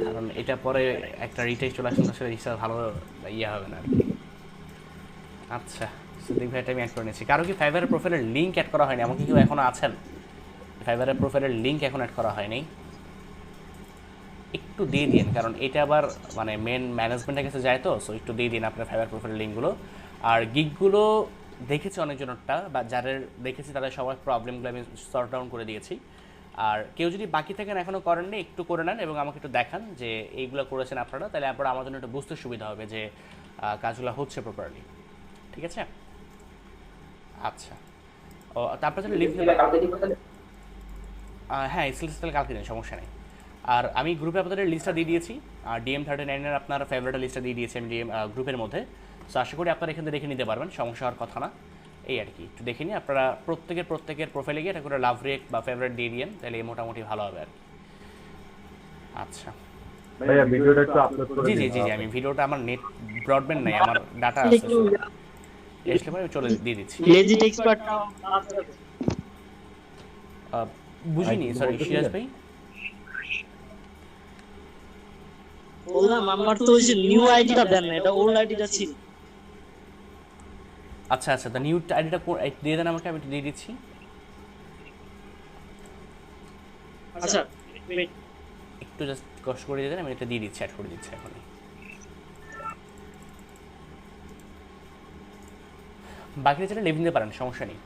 কারণ এটা পরে একটা রিটেক চলে আসলে আসলে হিসাব ভালো ইয়ে হবে না আর কি আচ্ছা সিদ্দিক ভাইটা আমি অ্যাড করে নিয়েছি কারো কি ফাইবারের প্রোফাইলের লিঙ্ক অ্যাড করা হয়নি এমন কি কেউ এখনো আছেন ফাইবারের প্রোফাইলের লিঙ্ক এখন অ্যাড করা হয়নি একটু দিয়ে দিন কারণ এটা আবার মানে মেন ম্যানেজমেন্টের কাছে যায় তো সো একটু দিয়ে দিন আপনার ফাইবার প্রোফাইলের লিঙ্কগুলো আর গিগগুলো দেখেছি অনেকজনেরটা বা যাদের দেখেছি তাদের সবার প্রবলেমগুলো আমি সর্ট ডাউন করে দিয়েছি আর কেউ যদি বাকি থাকেন এখনও করেননি একটু করে নেন এবং আমাকে একটু দেখান যে এইগুলো করেছেন আপনারা তাহলে আপনারা আমার জন্য একটু বুঝতে সুবিধা হবে যে কাজগুলো হচ্ছে প্রপারলি ঠিক আছে আচ্ছা ও তারপরে তাহলে লিভ হ্যাঁ স্কিল কালকে দিন সমস্যা নেই আর আমি গ্রুপে আপনাদের লিস্টটা দিয়ে দিয়েছি আর DM39 আপনার ফেভারিট লিস্টটা দিয়ে দিয়েছি আমি ডিএম গ্রুপের মধ্যে সো আশা করি আপনারা এখান থেকে দেখে নিতে পারবেন সমস্যা হওয়ার কথা না এই আর কি একটু দেখে নিই আপনারা প্রত্যেকের প্রোফাইলে গিয়ে এটা করে লাভ রিয়েক্ট বা ফেভারিট দিয়ে দিন, তাহলে এই মোটামুটি ভালো হবে আর কি। আচ্ছা ভাইয়া ভিডিওটা একটু আপলোড করে জি জি জি জি আমি ভিডিওটা আমার নেট ব্রডব্যান্ড নাই, আমার ডাটা আছে, আসলে পরে চলে দিয়ে দিচ্ছি। লেজিট এক্সপার্টটা বুঝিনি সরি সিরাজ ভাই। বললাম আমার তো ওই যে নিউ আইডিটা দেন না, এটা ওল্ড আইডিটা ছিল। আচ্ছা আচ্ছা তা নিউ আইডিটা দিয়ে দেন আমাকে, আমি একটু দিয়ে দিচ্ছি। আচ্ছা একটু জাস্ট কষ্ট করে দিয়ে দেন, আমি এটা দিয়ে দিচ্ছি, অ্যাড করে দিচ্ছি এখনই। বাকিটা যেটা লিভ নিতে পারেন, সমস্যা নেই।